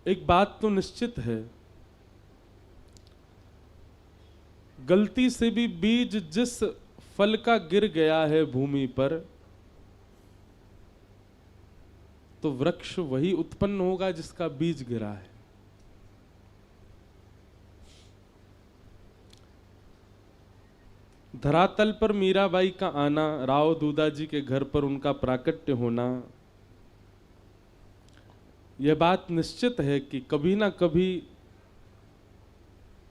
एक बात तो निश्चित है, गलती से भी बीज जिस फल का गिर गया है भूमि पर, तो वृक्ष वही उत्पन्न होगा जिसका बीज गिरा है। धरातल पर मीराबाई का आना, राव दूधाजी के घर पर उनका प्राकट्य होना, यह बात निश्चित है कि कभी ना कभी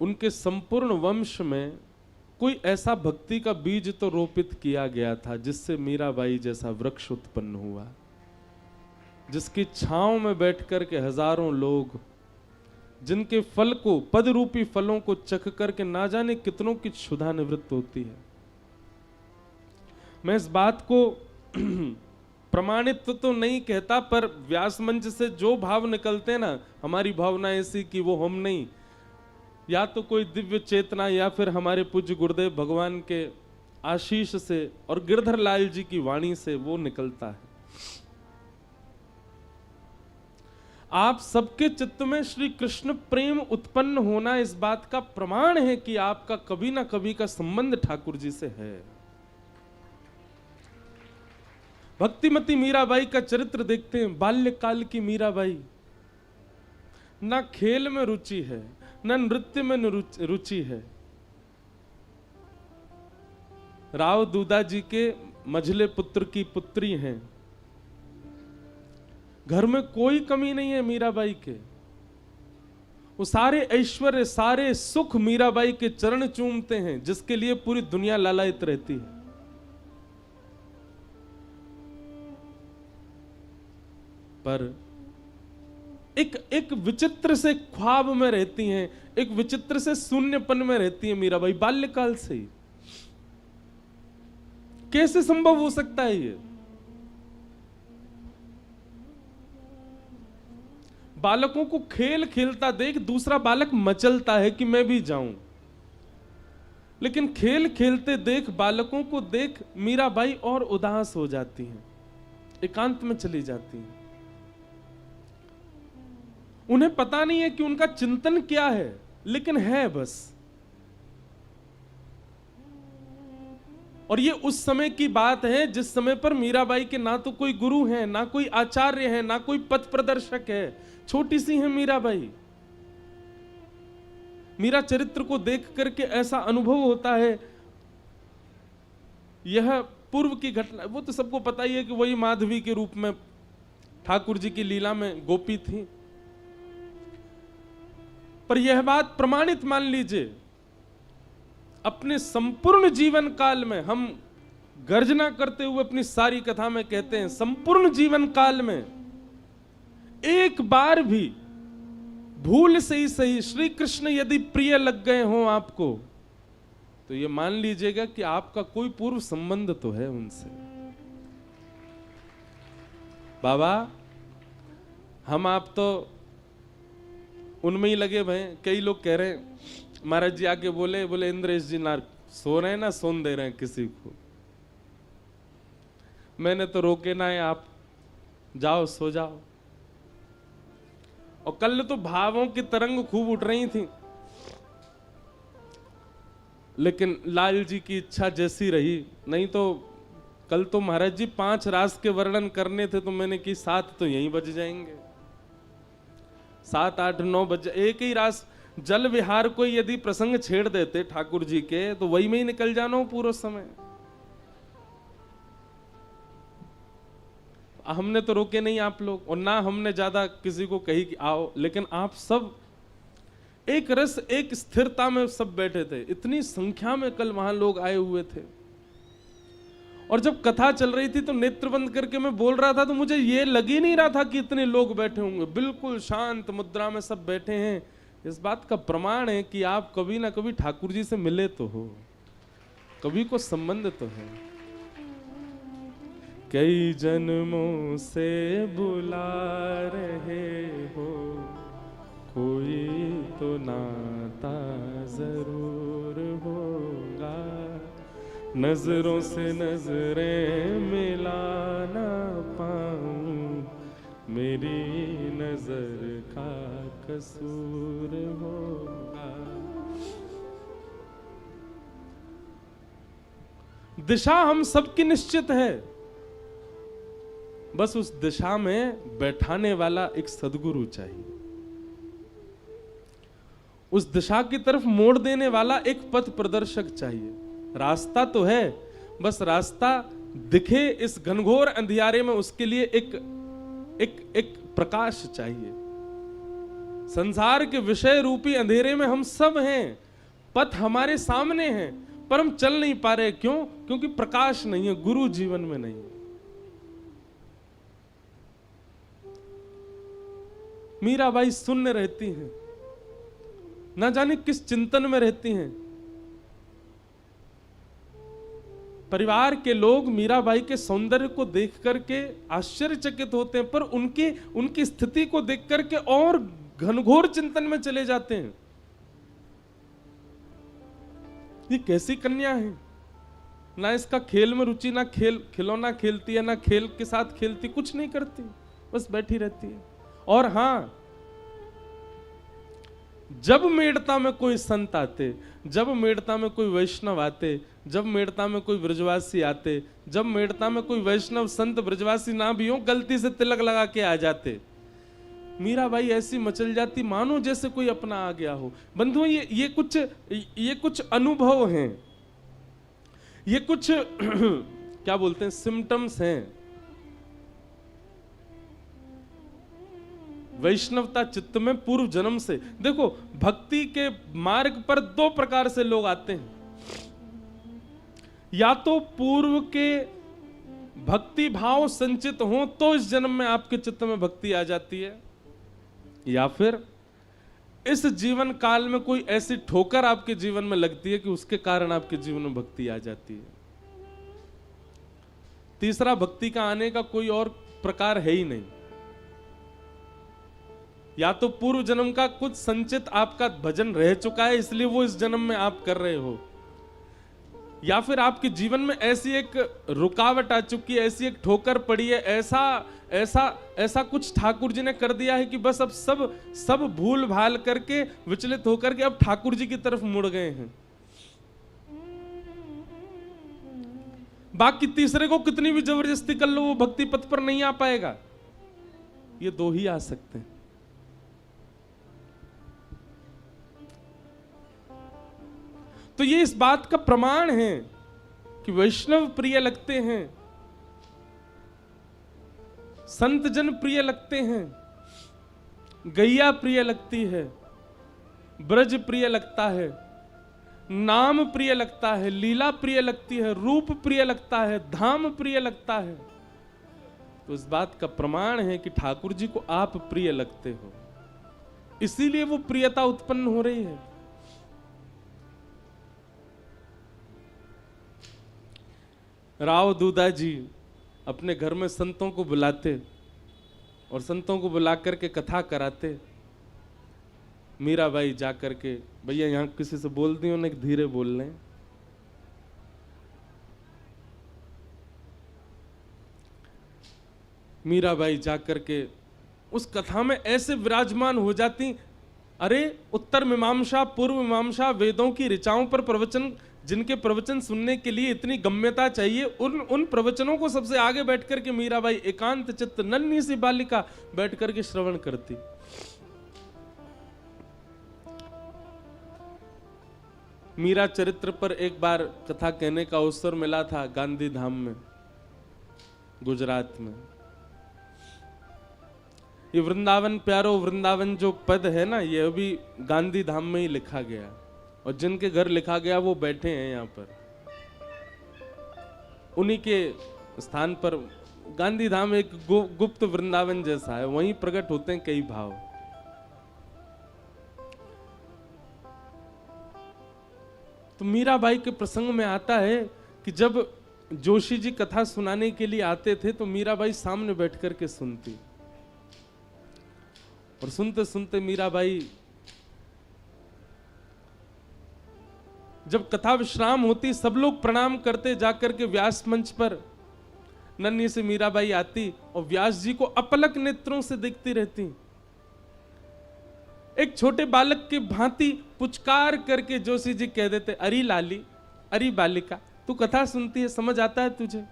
उनके संपूर्ण वंश में कोई ऐसा भक्ति का बीज तो रोपित किया गया था जिससे मीराबाई जैसा वृक्ष उत्पन्न हुआ, जिसकी छांव में बैठकर के हजारों लोग, जिनके फल को, पद रूपी फलों को चख करके ना जाने कितनों की क्षुधा निवृत्त होती है। मैं इस बात को प्रमाणित तो नहीं कहता, पर व्यास मंच से जो भाव निकलते हैं ना, हमारी भावना ऐसी कि वो हम नहीं, या तो कोई दिव्य चेतना या फिर हमारे पूज्य गुरुदेव भगवान के आशीष से और गिरधर लाल जी की वाणी से वो निकलता है। आप सबके चित्त में श्री कृष्ण प्रेम उत्पन्न होना इस बात का प्रमाण है कि आपका कभी ना कभी का संबंध ठाकुर जी से है। भक्तिमती मीराबाई का चरित्र देखते हैं। बाल्यकाल की मीराबाई, ना खेल में रुचि है, न नृत्य में रुचि है। राव दूधाजी के मझले पुत्र की पुत्री हैं। घर में कोई कमी नहीं है मीराबाई के। वो सारे ऐश्वर्य, सारे सुख मीराबाई के चरण चूमते हैं, जिसके लिए पूरी दुनिया लालायित रहती है। पर एक विचित्र से ख्वाब में रहती हैं, एक विचित्र से शून्यपन में रहती है मीराबाई बाल्यकाल से ही। कैसे संभव हो सकता है ये? बालकों को खेल खेलता देख दूसरा बालक मचलता है कि मैं भी जाऊं, लेकिन खेल खेलते देख, बालकों को देख मीराबाई और उदास हो जाती हैं, एकांत में चली जाती हैं। उन्हें पता नहीं है कि उनका चिंतन क्या है, लेकिन है बस। और ये उस समय की बात है जिस समय पर मीराबाई के ना तो कोई गुरु है, ना कोई आचार्य है, ना कोई पथ प्रदर्शक है। छोटी सी है मीराबाई। मीरा चरित्र को देख करके ऐसा अनुभव होता है, यह पूर्व की घटना। वो तो सबको पता ही है कि वही माधवी के रूप में ठाकुर जी की लीला में गोपी थी। पर यह बात प्रमाणित मान लीजिए, अपने संपूर्ण जीवन काल में, हम गर्जना करते हुए अपनी सारी कथा में कहते हैं, संपूर्ण जीवन काल में एक बार भी भूल से ही सही श्री कृष्ण यदि प्रिय लग गए हों आपको, तो ये मान लीजिएगा कि आपका कोई पूर्व संबंध तो है उनसे। बाबा, हम आप तो उनमें ही लगे भाई। कई लोग कह रहे हैं, महाराज जी आके बोले इंद्रेश जी ना सो रहे हैं, ना सोन दे रहे हैं किसी को। मैंने तो रोके ना है, आप जाओ सो जाओ। और कल तो भावों की तरंग खूब उठ रही थी, लेकिन लाल जी की इच्छा जैसी रही। नहीं तो कल तो महाराज जी 5 रास के वर्णन करने थे, तो मैंने की 7 तो यहीं बज जाएंगे। 7, 8, 9 बज। एक ही रास जल विहार को यदि प्रसंग छेड़ देते ठाकुर जी के, तो वही में ही निकल जाना हो पूरा समय। हमने तो रोके नहीं आप लोग, और ना हमने ज्यादा किसी को कही कि आओ, लेकिन आप सब एक रस, एक स्थिरता में सब बैठे थे। इतनी संख्या में कल वहां लोग आए हुए थे। और जब कथा चल रही थी तो नेत्र बंद करके मैं बोल रहा था, तो मुझे ये लग ही नहीं रहा था कि इतने लोग बैठे होंगे। बिल्कुल शांत मुद्रा में सब बैठे हैं। इस बात का प्रमाण है कि आप कभी ना कभी ठाकुर जी से मिले तो हो, कभी को संबंध तो है। कई जन्मों से बुला रहे हो, कोई तो नाता जरूर होगा। नजरों से नजरें मिला ना पाऊं, मेरी नजर का कसूर होगा। दिशा हम सबकी निश्चित है, बस उस दिशा में बैठाने वाला एक सद्गुरु चाहिए, उस दिशा की तरफ मोड़ देने वाला एक पथ प्रदर्शक चाहिए। रास्ता तो है, बस रास्ता दिखे इस घनघोर अंधियारे में, उसके लिए एक प्रकाश चाहिए। संसार के विषय रूपी अंधेरे में हम सब हैं, पथ हमारे सामने है, पर हम चल नहीं पा रहे। क्यों? क्योंकि प्रकाश नहीं है, गुरु जीवन में नहीं है। मीराबाई शून्य रहती हैं, ना जाने किस चिंतन में रहती हैं। परिवार के लोग मीराबाई के सौंदर्य को देख करके आश्चर्यचकित होते हैं, पर उनकी स्थिति को देख करके और घनघोर चिंतन में चले जाते हैं। ये कैसी कन्या है, ना इसका खेल में रुचि, ना खिलौना खेलती है, ना खेल के साथ खेलती, कुछ नहीं करती, बस बैठी रहती है। और हां, जब मेड़ता में कोई संत आते, जब मेड़ता में कोई वैष्णव आते, जब मेड़ता में कोई ब्रजवासी आते, जब मेड़ता में कोई वैष्णव संत ब्रजवासी ना भी हो, गलती से तिलक लगा के आ जाते, मीराबाई ऐसी मचल जाती मानो जैसे कोई अपना आ गया हो। बंधुओं, ये कुछ अनुभव हैं, ये कुछ क्या बोलते हैं, सिम्टम्स हैं। वैष्णवता चित्त में पूर्व जन्म से। देखो, भक्ति के मार्ग पर दो प्रकार से लोग आते हैं, या तो पूर्व के भक्ति भाव संचित हो तो इस जन्म में आपके चित्त में भक्ति आ जाती है, या फिर इस जीवन काल में कोई ऐसी ठोकर आपके जीवन में लगती है कि उसके कारण आपके जीवन में भक्ति आ जाती है। तीसरा भक्ति का आने का कोई और प्रकार है ही नहीं। या तो पूर्व जन्म का कुछ संचित आपका भजन रह चुका है, इसलिए वो इस जन्म में आप कर रहे हो, या फिर आपके जीवन में ऐसी एक रुकावट आ चुकी है, ऐसी एक ठोकर पड़ी है, ऐसा कुछ ठाकुर जी ने कर दिया है कि बस अब सब भूल भाल करके, विचलित होकर के अब ठाकुर जी की तरफ मुड़ गए हैं। बाकी तीसरे को कितनी भी जबरदस्ती कर लो, वो भक्ति पथ पर नहीं आ पाएगा। ये दो ही आ सकते हैं। तो ये इस बात का प्रमाण है कि वैष्णव प्रिय लगते हैं, संत जन प्रिय लगते हैं, गैया प्रिय लगती है, ब्रज प्रिय लगता है, नाम प्रिय लगता है, लीला प्रिय लगती है, रूप प्रिय लगता है, धाम प्रिय लगता है। तो इस बात का प्रमाण है कि ठाकुर जी को आप प्रिय लगते हो, इसीलिए वो प्रियता उत्पन्न हो रही है। राव दूधा जी अपने घर में संतों को बुलाते और संतों को बुला करके कथा कराते। मीराबाई जा करके, भैया यहां किसी से बोल दी, उन्हें धीरे बोल लें। मीराबाई जा करके उस कथा में ऐसे विराजमान हो जाती, अरे उत्तर मीमांसा पूर्व मीमांसा वेदों की ऋचाओं पर प्रवचन, जिनके प्रवचन सुनने के लिए इतनी गम्यता चाहिए, उन प्रवचनों को सबसे आगे बैठ करके मीराबाई एकांत चित्त नन्ही सी बालिका बैठ करके श्रवण करती। मीरा चरित्र पर एक बार कथा कहने का अवसर मिला था गांधी धाम में, गुजरात में। ये वृंदावन प्यारो वृंदावन जो पद है ना, ये अभी गांधी धाम में ही लिखा गया, और जिनके घर लिखा गया वो बैठे हैं यहाँ पर। उन्हीं के स्थान पर गांधी धाम एक गुप्त वृंदावन जैसा है, वहीं प्रकट होते हैं कई भाव। तो मीराबाई के प्रसंग में आता है कि जब जोशी जी कथा सुनाने के लिए आते थे तो मीराबाई सामने बैठ करके सुनती, और सुनते सुनते मीराबाई, जब कथा विश्राम होती, सब लोग प्रणाम करते, जाकर के व्यास मंच पर नन्ही से मीराबाई आती और व्यास जी को अपलक नेत्रों से देखती रहती। एक छोटे बालक के भांति पुचकार करके जोशी जी कह देते, अरे लाली, अरे बालिका, तू कथा सुनती है, समझ आता है तुझे?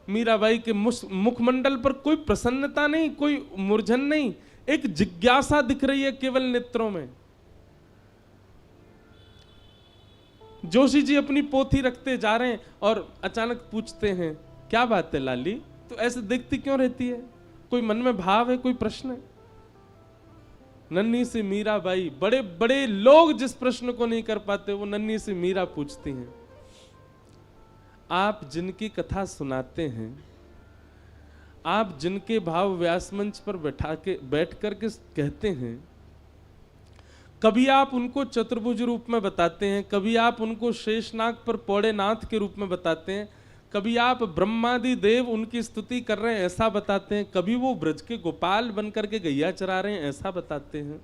मीराबाई के मुखमंडल पर कोई प्रसन्नता नहीं, कोई मूर्छन नहीं, एक जिज्ञासा दिख रही है केवल नेत्रों में। जोशी जी अपनी पोथी रखते जा रहे हैं और अचानक पूछते हैं, क्या बात है लाली, तो ऐसे देखती क्यों रहती है? कोई मन में भाव है, कोई प्रश्न है? नन्ही सी मीराबाई, बड़े बड़े लोग जिस प्रश्न को नहीं कर पाते वो नन्ही सी मीरा पूछती हैं। आप जिनकी कथा सुनाते हैं, आप जिनके भाव व्यास मंच पर बैठ करके कहते हैं, कभी आप उनको चतुर्भुज रूप में बताते हैं, कभी आप उनको शेषनाग पर पौड़े नाथ के रूप में बताते हैं, कभी आप ब्रह्मादि देव उनकी स्तुति कर रहे हैं ऐसा बताते हैं, कभी वो ब्रज के गोपाल बनकर के गैया चरा रहे हैं ऐसा बताते हैं।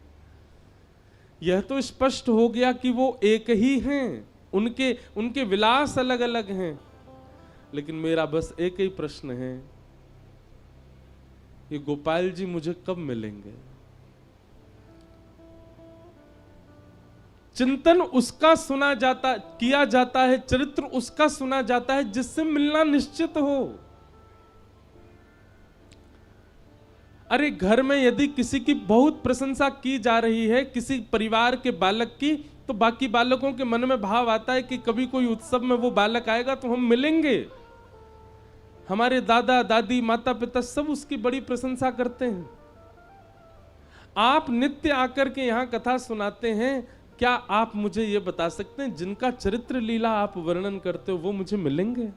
यह तो स्पष्ट हो गया कि वो एक ही हैं, उनके विलास अलग अलग हैं। लेकिन मेरा बस एक ही प्रश्न है, ये गोपाल जी मुझे कब मिलेंगे? चिंतन उसका किया जाता है, चरित्र उसका सुना जाता है जिससे मिलना निश्चित हो। अरे घर में यदि किसी की बहुत प्रशंसा की जा रही है, किसी परिवार के बालक की, तो बाकी बालकों के मन में भाव आता है कि कभी कोई उत्सव में वो बालक आएगा तो हम मिलेंगे। हमारे दादा दादी माता पिता सब उसकी बड़ी प्रशंसा करते हैं। आप नित्य आकर के यहां कथा सुनाते हैं, क्या आप मुझे यह बता सकते हैं जिनका चरित्र लीला आप वर्णन करते हो वो मुझे मिलेंगे?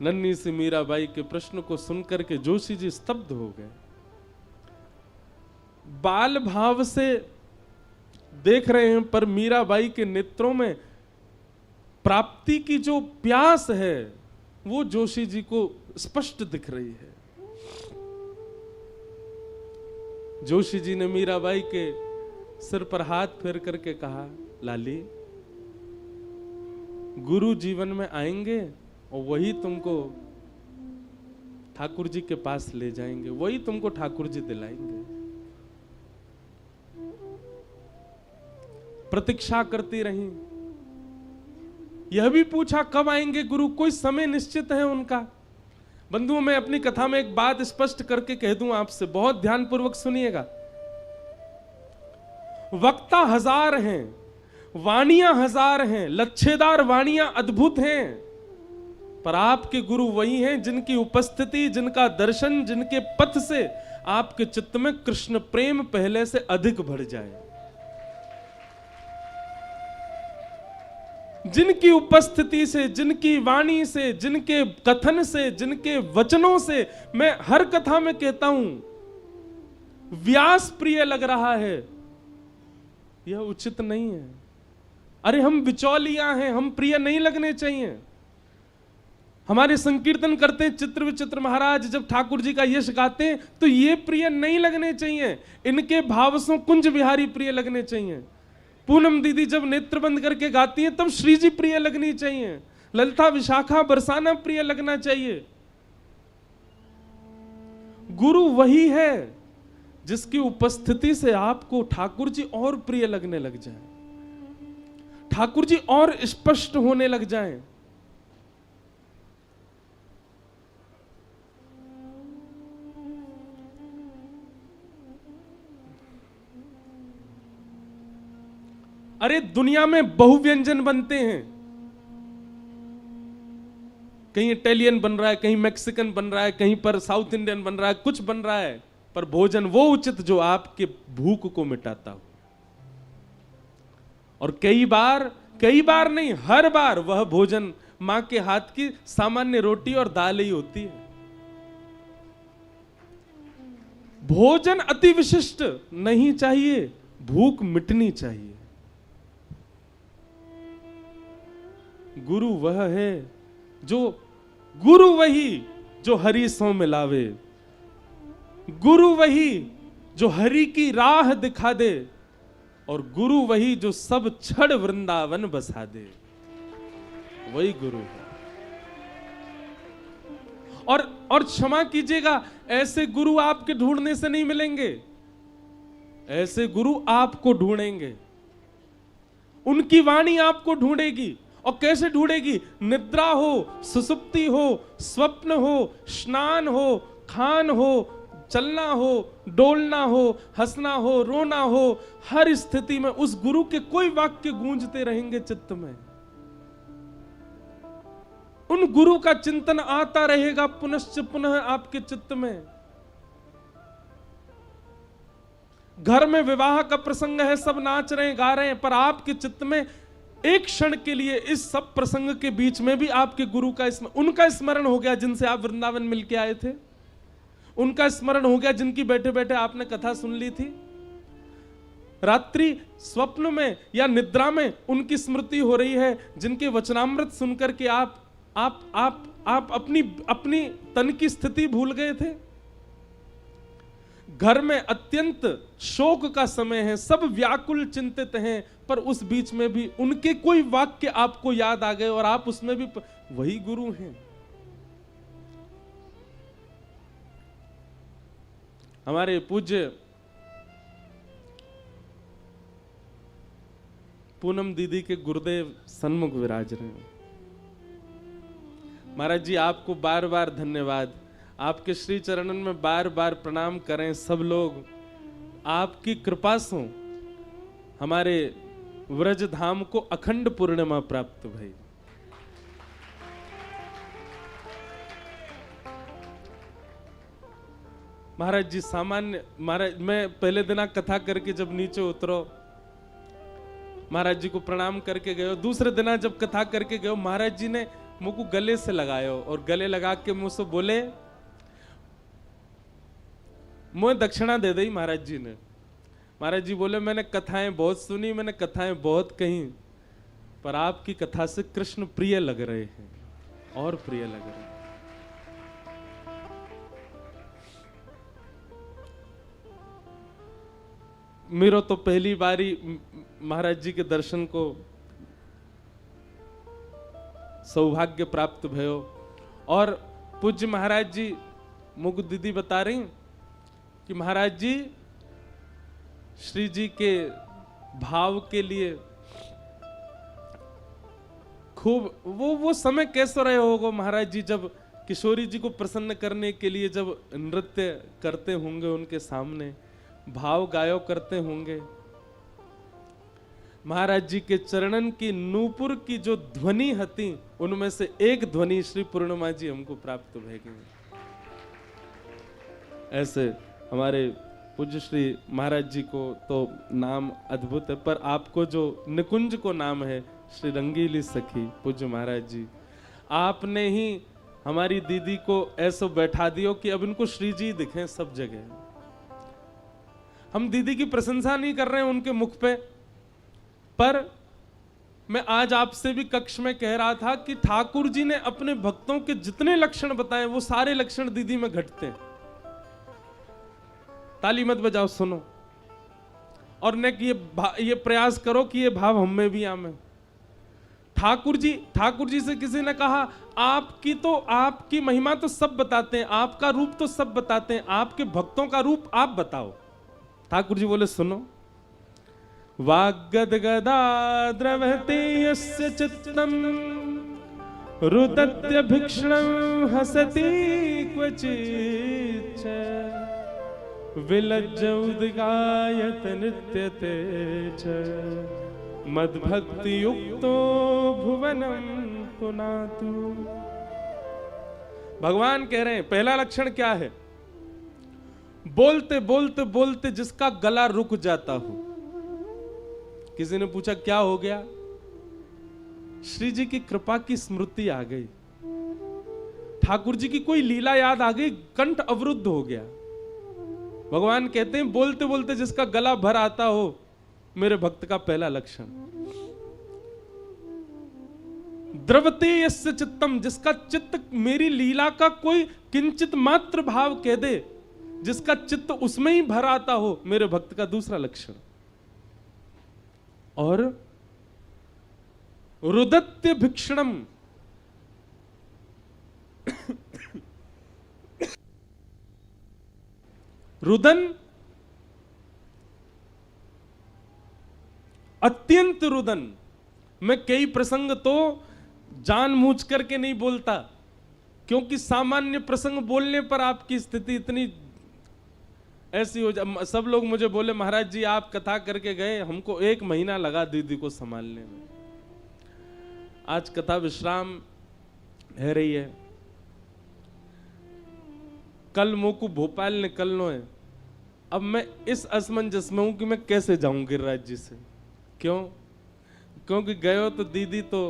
नन्ही सी मीराबाई के प्रश्न को सुनकर के जोशी जी स्तब्ध हो गए। बाल भाव से देख रहे हैं पर मीराबाई के नेत्रों में प्राप्ति की जो प्यास है वो जोशी जी को स्पष्ट दिख रही है। जोशी जी ने मीराबाई के सिर पर हाथ फेर करके कहा, लाली, गुरु जीवन में आएंगे और वही तुमको ठाकुर जी के पास ले जाएंगे, वही तुमको ठाकुर जी दिलाएंगे। प्रतीक्षा करती रही। यह भी पूछा कब आएंगे गुरु, कोई समय निश्चित है उनका? बंधुओं, मैं अपनी कथा में एक बात स्पष्ट करके कह दूं आपसे, बहुत ध्यानपूर्वक सुनिएगा। वक्ता हजार हैं, वाणियां हजार हैं, लच्छेदार वाणियां अद्भुत हैं, पर आपके गुरु वही हैं जिनकी उपस्थिति, जिनका दर्शन, जिनके पथ से आपके चित्त में कृष्ण प्रेम पहले से अधिक बढ़ जाए, जिनकी उपस्थिति से, जिनकी वाणी से, जिनके कथन से, जिनके वचनों से मैं हर कथा में कहता हूं व्यास प्रिय लग रहा है, यह उचित नहीं है। अरे हम बिचौलिया हैं, हम प्रिय नहीं लगने चाहिए। हमारे संकीर्तन करते हैं चित्र विचित्र महाराज जब ठाकुर जी का यश गाते हैं तो ये प्रिय नहीं लगने चाहिए, इनके भावसों कुंज बिहारी प्रिय लगने चाहिए। पूनम दीदी जब नेत्र बंद करके गाती है तब श्री जी प्रिय लगनी चाहिए, ललिता विशाखा बरसाना प्रिय लगना चाहिए। गुरु वही है जिसकी उपस्थिति से आपको ठाकुर जी और प्रिय लगने लग जाए, ठाकुर जी और स्पष्ट होने लग जाएं। अरे दुनिया में बहुव्यंजन बनते हैं, कहीं इटालियन बन रहा है, कहीं मैक्सिकन बन रहा है, कहीं पर साउथ इंडियन बन रहा है, कुछ बन रहा है, पर भोजन वो उचित जो आपके भूख को मिटाता हो। और कई बार नहीं, हर बार वह भोजन मां के हाथ की सामान्य रोटी और दाल ही होती है। भोजन अति विशिष्ट नहीं चाहिए, भूख मिटनी चाहिए। गुरु वह है गुरु वही जो हरि सो मिलावे, गुरु वही जो हरि की राह दिखा दे, और गुरु वही जो सब छड़ वृंदावन बसा दे, वही गुरु है। और क्षमा कीजिएगा, ऐसे गुरु आपके ढूंढने से नहीं मिलेंगे, ऐसे गुरु आपको ढूंढेंगे, उनकी वाणी आपको ढूंढेगी। और कैसे ढूंढेगी? निद्रा हो, सुसुप्ति हो, स्वप्न हो, स्नान हो, खान हो, चलना हो, डोलना हो, हंसना हो, रोना हो, हर स्थिति में उस गुरु के कोई वाक्य गूंजते रहेंगे चित्त में। उन गुरु का चिंतन आता रहेगा पुनश्च पुनः आपके चित्त में। घर में विवाह का प्रसंग है, सब नाच रहे हैं, गा रहे हैं, पर आपके चित्त में एक क्षण के लिए इस सब प्रसंग के बीच में भी आपके गुरु का उनका स्मरण हो गया, जिनसे आप वृंदावन मिलके आए थे। उनका स्मरण हो गया, जिनकी बैठे बैठे आपने कथा सुन ली थी। रात्रि स्वप्न में या निद्रा में उनकी स्मृति हो रही है, जिनके वचनामृत सुनकर के आप अपनी तन की स्थिति भूल गए थे। घर में अत्यंत शोक का समय है, सब व्याकुल चिंतित हैं, पर उस बीच में भी उनके कोई वाक्य आपको याद आ गए और आप उसमें भी वही गुरु हैं। हमारे पूज्य पूनम दीदी के गुरुदेव सन्मुख विराज रहे हैं। महाराज जी आपको बार बार धन्यवाद, आपके श्री चरणन में बार बार प्रणाम करें सब लोग। आपकी कृपा से हमारे व्रज धाम को अखंड पूर्णिमा प्राप्त भई। महाराज जी सामान्य, महाराज मैं पहले दिन कथा करके जब नीचे उतरो, महाराज जी को प्रणाम करके गयो। दूसरे दिन जब कथा करके गयो, महाराज जी ने मुझको गले से लगायो और गले लगा के मुझसे बोले, मुझे दक्षिणा दे दी महाराज जी ने। महाराज जी बोले, मैंने कथाएं बहुत सुनी, मैंने कथाएं बहुत कही, पर आपकी कथा से कृष्ण प्रिय लग रहे हैं और प्रिय लग रहे हैं। मेरा तो पहली बारी महाराज जी के दर्शन को सौभाग्य प्राप्त भयो। और पूज्य महाराज जी मुझको दीदी बता रही कि महाराज जी श्री जी के भाव के लिए खूब वो समय कैसे रहे होगा महाराज जी, जब किशोरी जी को प्रसन्न करने के लिए जब नृत्य करते होंगे, उनके सामने भाव गायो करते होंगे। महाराज जी के चरणन की नूपुर की जो ध्वनि हती, उनमें से एक ध्वनि श्री पूर्णिमा जी हमको प्राप्त भएगी। ऐसे हमारे पूज्य श्री महाराज जी को तो नाम अद्भुत है, पर आपको जो निकुंज को नाम है श्री रंगीली सखी पूज्य महाराज जी, आपने ही हमारी दीदी को ऐसा बैठा दियो कि अब इनको श्री जी दिखे सब जगह। हम दीदी की प्रशंसा नहीं कर रहे हैं उनके मुख पे, पर मैं आज आपसे भी कक्ष में कह रहा था कि ठाकुर जी ने अपने भक्तों के जितने लक्षण बताए, वो सारे लक्षण दीदी में घटते हैं। ताली मत बजाओ, सुनो, और ने ये प्रयास करो कि ये भाव हम में भी आवे। ठाकुर जी से किसी ने कहा, आपकी महिमा तो सब बताते हैं, आपका रूप तो सब बताते हैं, आपके भक्तों का रूप आप बताओ। ठाकुर जी बोले, सुनो, वाग्गदगदा द्रवते यस्य चित्तम रुदत्य भिक्षणं हसति क्वचित् विलज्ज उद्गायत नृत्यते च मद्भक्ति युक्तो भुवनं पुनातु। भगवान कह रहे हैं पहला लक्षण क्या है? बोलते बोलते बोलते जिसका गला रुक जाता हो। किसी ने पूछा क्या हो गया? श्री जी की कृपा की स्मृति आ गई, ठाकुर जी की कोई लीला याद आ गई, कंठ अवरुद्ध हो गया। भगवान कहते हैं बोलते बोलते जिसका गला भर आता हो, मेरे भक्त का पहला लक्षण। द्रवते यस्य चित्तम, जिसका चित्त मेरी लीला का कोई किंचित मात्र भाव कह दे, जिसका चित्त उसमें ही भर आता हो, मेरे भक्त का दूसरा लक्षण। और रुदत्य भिक्षणम, रुदन, अत्यंत रुदन। मैं कई प्रसंग तो जानबूझ करके नहीं बोलता, क्योंकि सामान्य प्रसंग बोलने पर आपकी स्थिति इतनी ऐसी हो जा। सब लोग मुझे बोले महाराज जी आप कथा करके गए, हमको 1 महीना लगा दीदी को संभालने में। आज कथा विश्राम है रही है, कल मोकू भोपाल निकलना है। अब मैं इस असमंजस में हूं कि मैं कैसे जाऊं गिरिराज जी से। क्यों? क्योंकि गए हो तो दीदी तो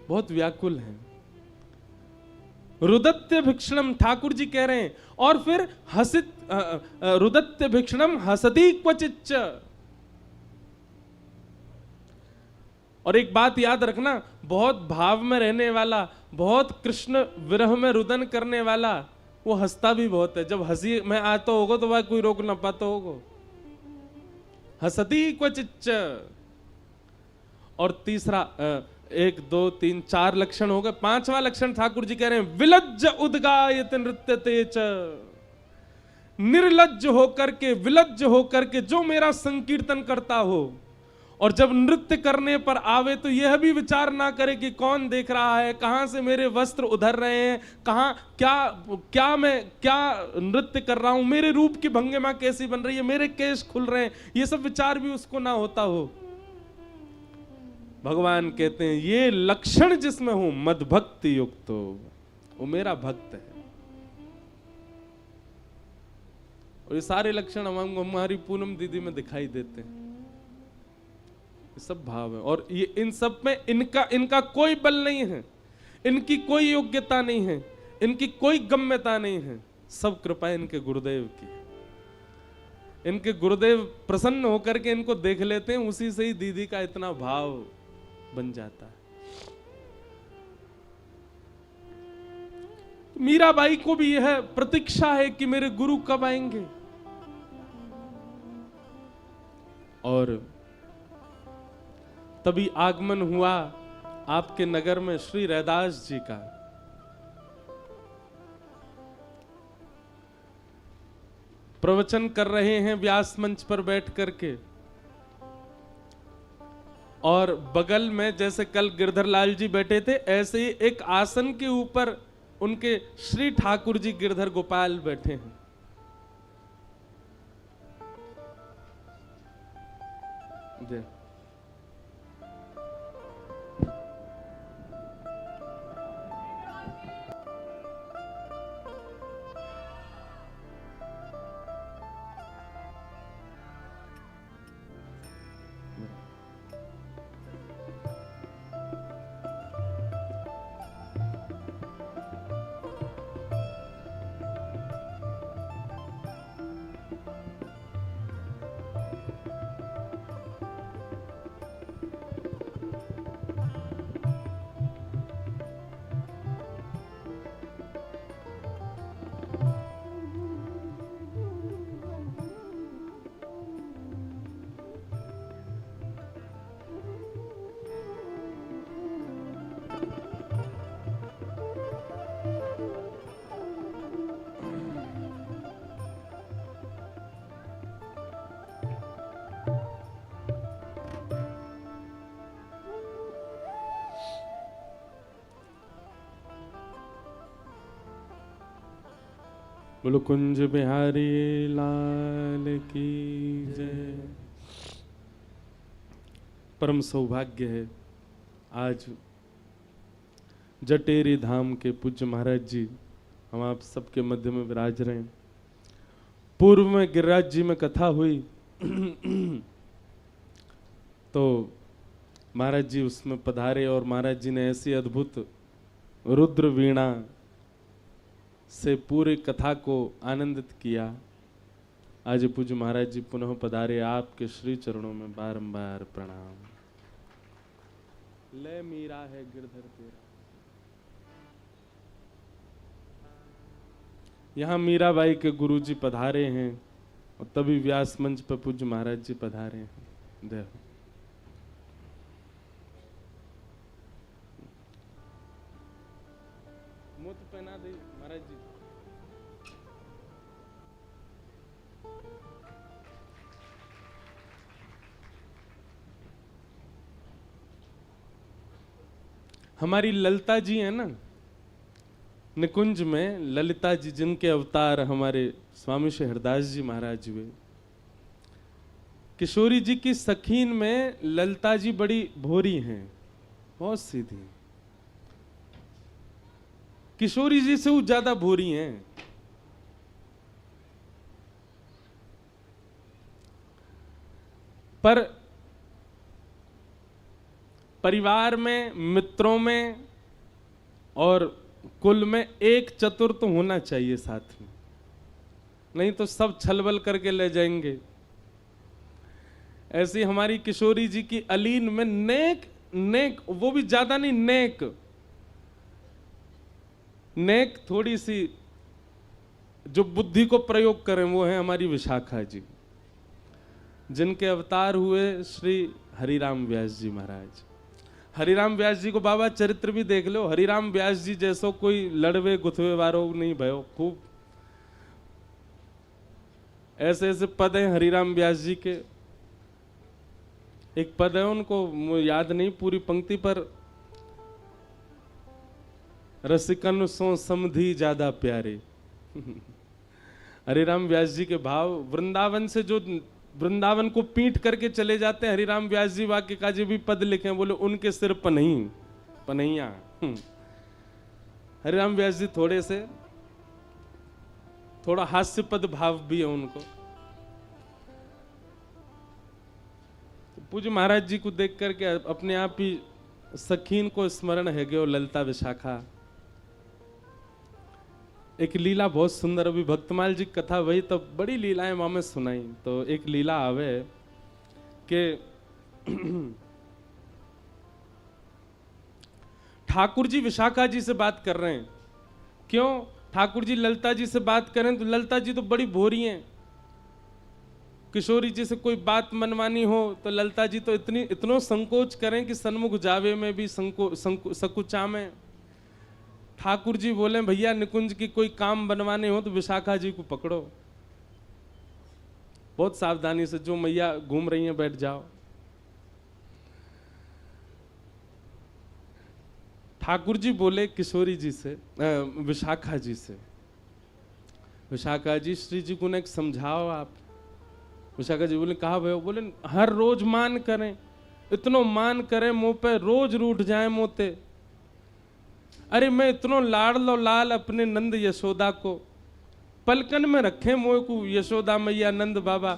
बहुत व्याकुल है। रुदत्य भिक्षणम ठाकुर जी कह रहे हैं, और फिर हसित रुदत्य भिक्षणम हसती क्वचिच्च। और एक बात याद रखना, बहुत भाव में रहने वाला, बहुत कृष्ण विरह में रुदन करने वाला, वो हंसता भी बहुत है। जब हंसी में आता होगा तो वह कोई रोक ना पाता होगा। हसती क्वचिच्च। और तीसरा 1 2 3 4 लक्षण हो गए। 5वां लक्षण ठाकुर जी कह रहे हैं, विलज्ज उद्गायत नृत्यते च। निर्लज्ज होकर के, विलज्ज होकर के जो मेरा संकीर्तन करता हो, और जब नृत्य करने पर आवे तो यह भी विचार ना करे कि कौन देख रहा है, कहां से मेरे वस्त्र उधर रहे हैं, कहां क्या मैं क्या नृत्य कर रहा हूं, मेरे रूप की भंगिमा कैसी बन रही है, मेरे केश खुल रहे हैं, ये सब विचार भी उसको ना होता हो। भगवान कहते हैं ये लक्षण जिसमें हो मद भक्ति युक्त हो, वो मेरा भक्त है। और ये सारे लक्षण हमारी पूनम दीदी में दिखाई देते हैं। ये सब भाव है, और ये इन सब में इनका कोई बल नहीं है, इनकी कोई योग्यता नहीं है, इनकी कोई गम्यता नहीं है। सब कृपा इनके गुरुदेव की। इनके गुरुदेव प्रसन्न होकर के इनको देख लेते हैं, उसी से ही दीदी का इतना भाव बन जाता है। मीराबाई को भी यह प्रतीक्षा है कि मेरे गुरु कब आएंगे। और तभी आगमन हुआ आपके नगर में श्री रैदास जी का। प्रवचन कर रहे हैं व्यास मंच पर बैठ करके, और बगल में जैसे कल गिरधर लाल जी बैठे थे, ऐसे ही एक आसन के ऊपर उनके श्री ठाकुर जी गिरधर गोपाल बैठे हैं। जय। बोलो कुंज बिहारी लाल की जय। परम सौभाग्य है आज जटेरी धाम के पूज्य महाराज जी हम आप सबके मध्य में विराज रहे हैं। पूर्व में गिरिराज जी में कथा हुई तो महाराज जी उसमें पधारे और महाराज जी ने ऐसी अद्भुत रुद्र वीणा से पूरी कथा को आनंदित किया। आज पूज्य महाराज जी पुनः पधारे, आपके श्री चरणों में बारंबार प्रणाम। ले मीरा है गिरधर तेरा। यहाँ मीराबाई के गुरुजी पधारे हैं और तभी व्यास मंच पर पूज्य महाराज जी पधारे हैं। देखो मुँह तो पहना दे महाराज जी। हमारी ललिता जी है ना, निकुंज में ललिता जी जिनके अवतार हमारे स्वामी श्री हरदास जी महाराज हुए, किशोरी जी की सखीन में ललिता जी बड़ी भोरी हैं, बहुत सीधी। किशोरी जी से वो ज्यादा भोरी हैं। पर परिवार में, मित्रों में और कुल में एक चतुर तो होना चाहिए साथ में, नहीं तो सब छलबल करके ले जाएंगे। ऐसी हमारी किशोरी जी की अलीन में नेक नेक, वो भी ज्यादा नहीं, नेक नेक थोड़ी सी जो बुद्धि को प्रयोग करें, वो है हमारी विशाखा जी, जिनके अवतार हुए श्री हरिराम व्यास जी महाराज। हरिराम व्यास जी को बाबा चरित्र भी देख लो, हरिराम व्यास जी जैसो कोई लड़वे गुथवे वारो नहीं भयो। खूब ऐसे ऐसे पद हैं हरिराम व्यास जी के। एक पद है, उनको याद नहीं पूरी पंक्ति, पर रसिकन सो समधी ज्यादा प्यारे। हरिराम व्यास जी के भाव, वृंदावन से जो वृंदावन को पीट करके चले जाते हैं हरिराम व्यास जी, वाक्य का जी भी पद लिखे, बोले उनके सिर पनही पनैया। हरिराम व्यास जी थोड़ा हास्य पद भाव भी है उनको। तो पूज्य महाराज जी को देख करके अपने आप ही सखीन को स्मरण है गयो, ललिता विशाखा। एक लीला बहुत सुंदर, अभी भक्तमाल जी कथा वही तो बड़ी लीलाएं माँ में सुनाई। तो एक लीला आवे कि ठाकुर जी विशाखा जी से बात कर रहे हैं। क्यों ठाकुर जी ललिता जी से बात करें, तो ललिता जी तो बड़ी भोरी हैं। किशोरी जी से कोई बात मनवानी हो तो ललिता जी तो इतनो संकोच करें कि सन्मुख जावे में भी सकुचा में। ठाकुर जी बोले भैया निकुंज की कोई काम बनवाने हो तो विशाखा जी को पकड़ो, बहुत सावधानी से, जो मैया घूम रही हैं बैठ जाओ। ठाकुर जी बोले किशोरी जी से, विशाखा जी से, विशाखा जी श्री जी को एक समझाओ आप। विशाखा जी बोले कहा भाई? बोले हर रोज मान करें, इतनो मान करें मुंह पे रोज रूठ जाए मोते। अरे मैं इतनो लाड़ लो लाल अपने नंद यशोदा को, पलकन में रखे मोह को यशोदा मैया नंद बाबा।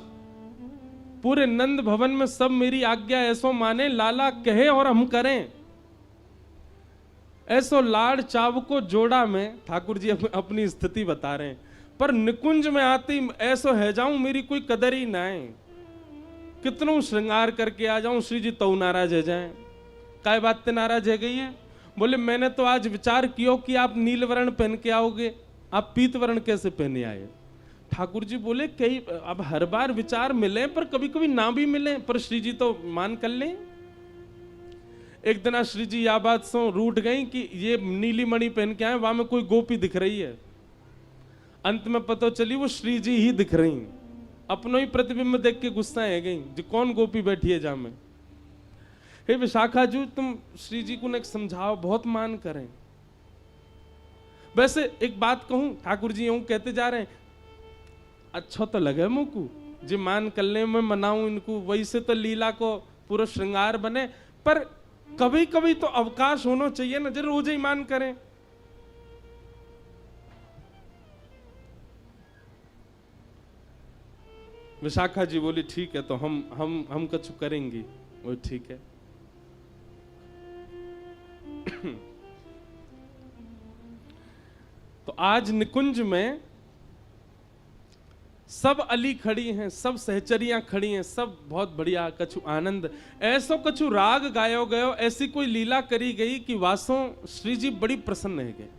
पूरे नंद भवन में सब मेरी आज्ञा ऐसो माने, लाला कहे और हम करें। ऐसो लाड़ चाव को जोड़ा में, ठाकुर जी अपनी स्थिति बता रहे हैं। पर निकुंज में आती ऐसो है जाऊं मेरी कोई कदर ही ना है, कितनों श्रृंगार करके आ जाऊं श्री जी तो नाराज है जाए। काय बात ते नाराज है गई है? बोले मैंने तो आज विचार किया कि आप नील वर्ण पहन के आओगे, आप पीत वर्ण कैसे पहने आए? ठाकुर जी बोले कई अब हर बार विचार मिले पर कभी कभी ना भी मिले, पर श्री जी तो मान कर लें। एक दिन श्री जी या बात सो रूठ गई कि ये नीली मणि पहन के आए, वहां में कोई गोपी दिख रही है। अंत में पता चली वो श्री जी ही दिख रही, अपनों ही प्रतिबिंब देख के गुस्सा है गई जी कौन गोपी बैठी है जा में। हे विशाखा जी तुम श्री जी को समझाओ, बहुत मान करें। वैसे एक बात कहूं, ठाकुर जी यूं कहते जा रहे हैं, अच्छा तो लगे मुझको जी मान कर ले, मैं मनाऊं इनको, वही से तो लीला को पूरा श्रृंगार बने। पर कभी कभी तो अवकाश होना चाहिए ना, जरूर रोज ही मान करें। विशाखा जी बोली ठीक है, तो हम कछु करेंगी। वो ठीक है। तो आज निकुंज में सब अली खड़ी हैं, सब सहचरियां खड़ी हैं, सब बहुत बढ़िया कछु आनंद, ऐसो कछु राग गायो गयो, ऐसी कोई लीला करी गई कि वासों श्री जी बड़ी प्रसन्न है गए।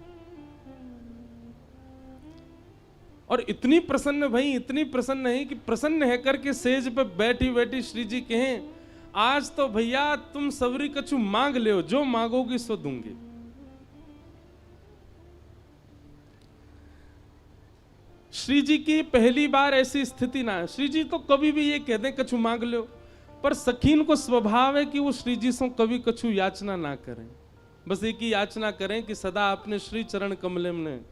और इतनी प्रसन्न भाई, इतनी प्रसन्न है कि प्रसन्न है करके सेज पे बैठी बैठी श्री जी कहें आज तो भैया तुम सबरी कछु मांग ले, जो मांगोगी सो दूंगी। श्री जी की पहली बार ऐसी स्थिति ना है। श्री जी तो कभी भी ये कह दें कछु मांग लो, पर सखीन को स्वभाव है कि वो श्री जी से कभी कछु याचना ना करें। बस एक ही याचना करें कि सदा अपने श्री चरण कमले में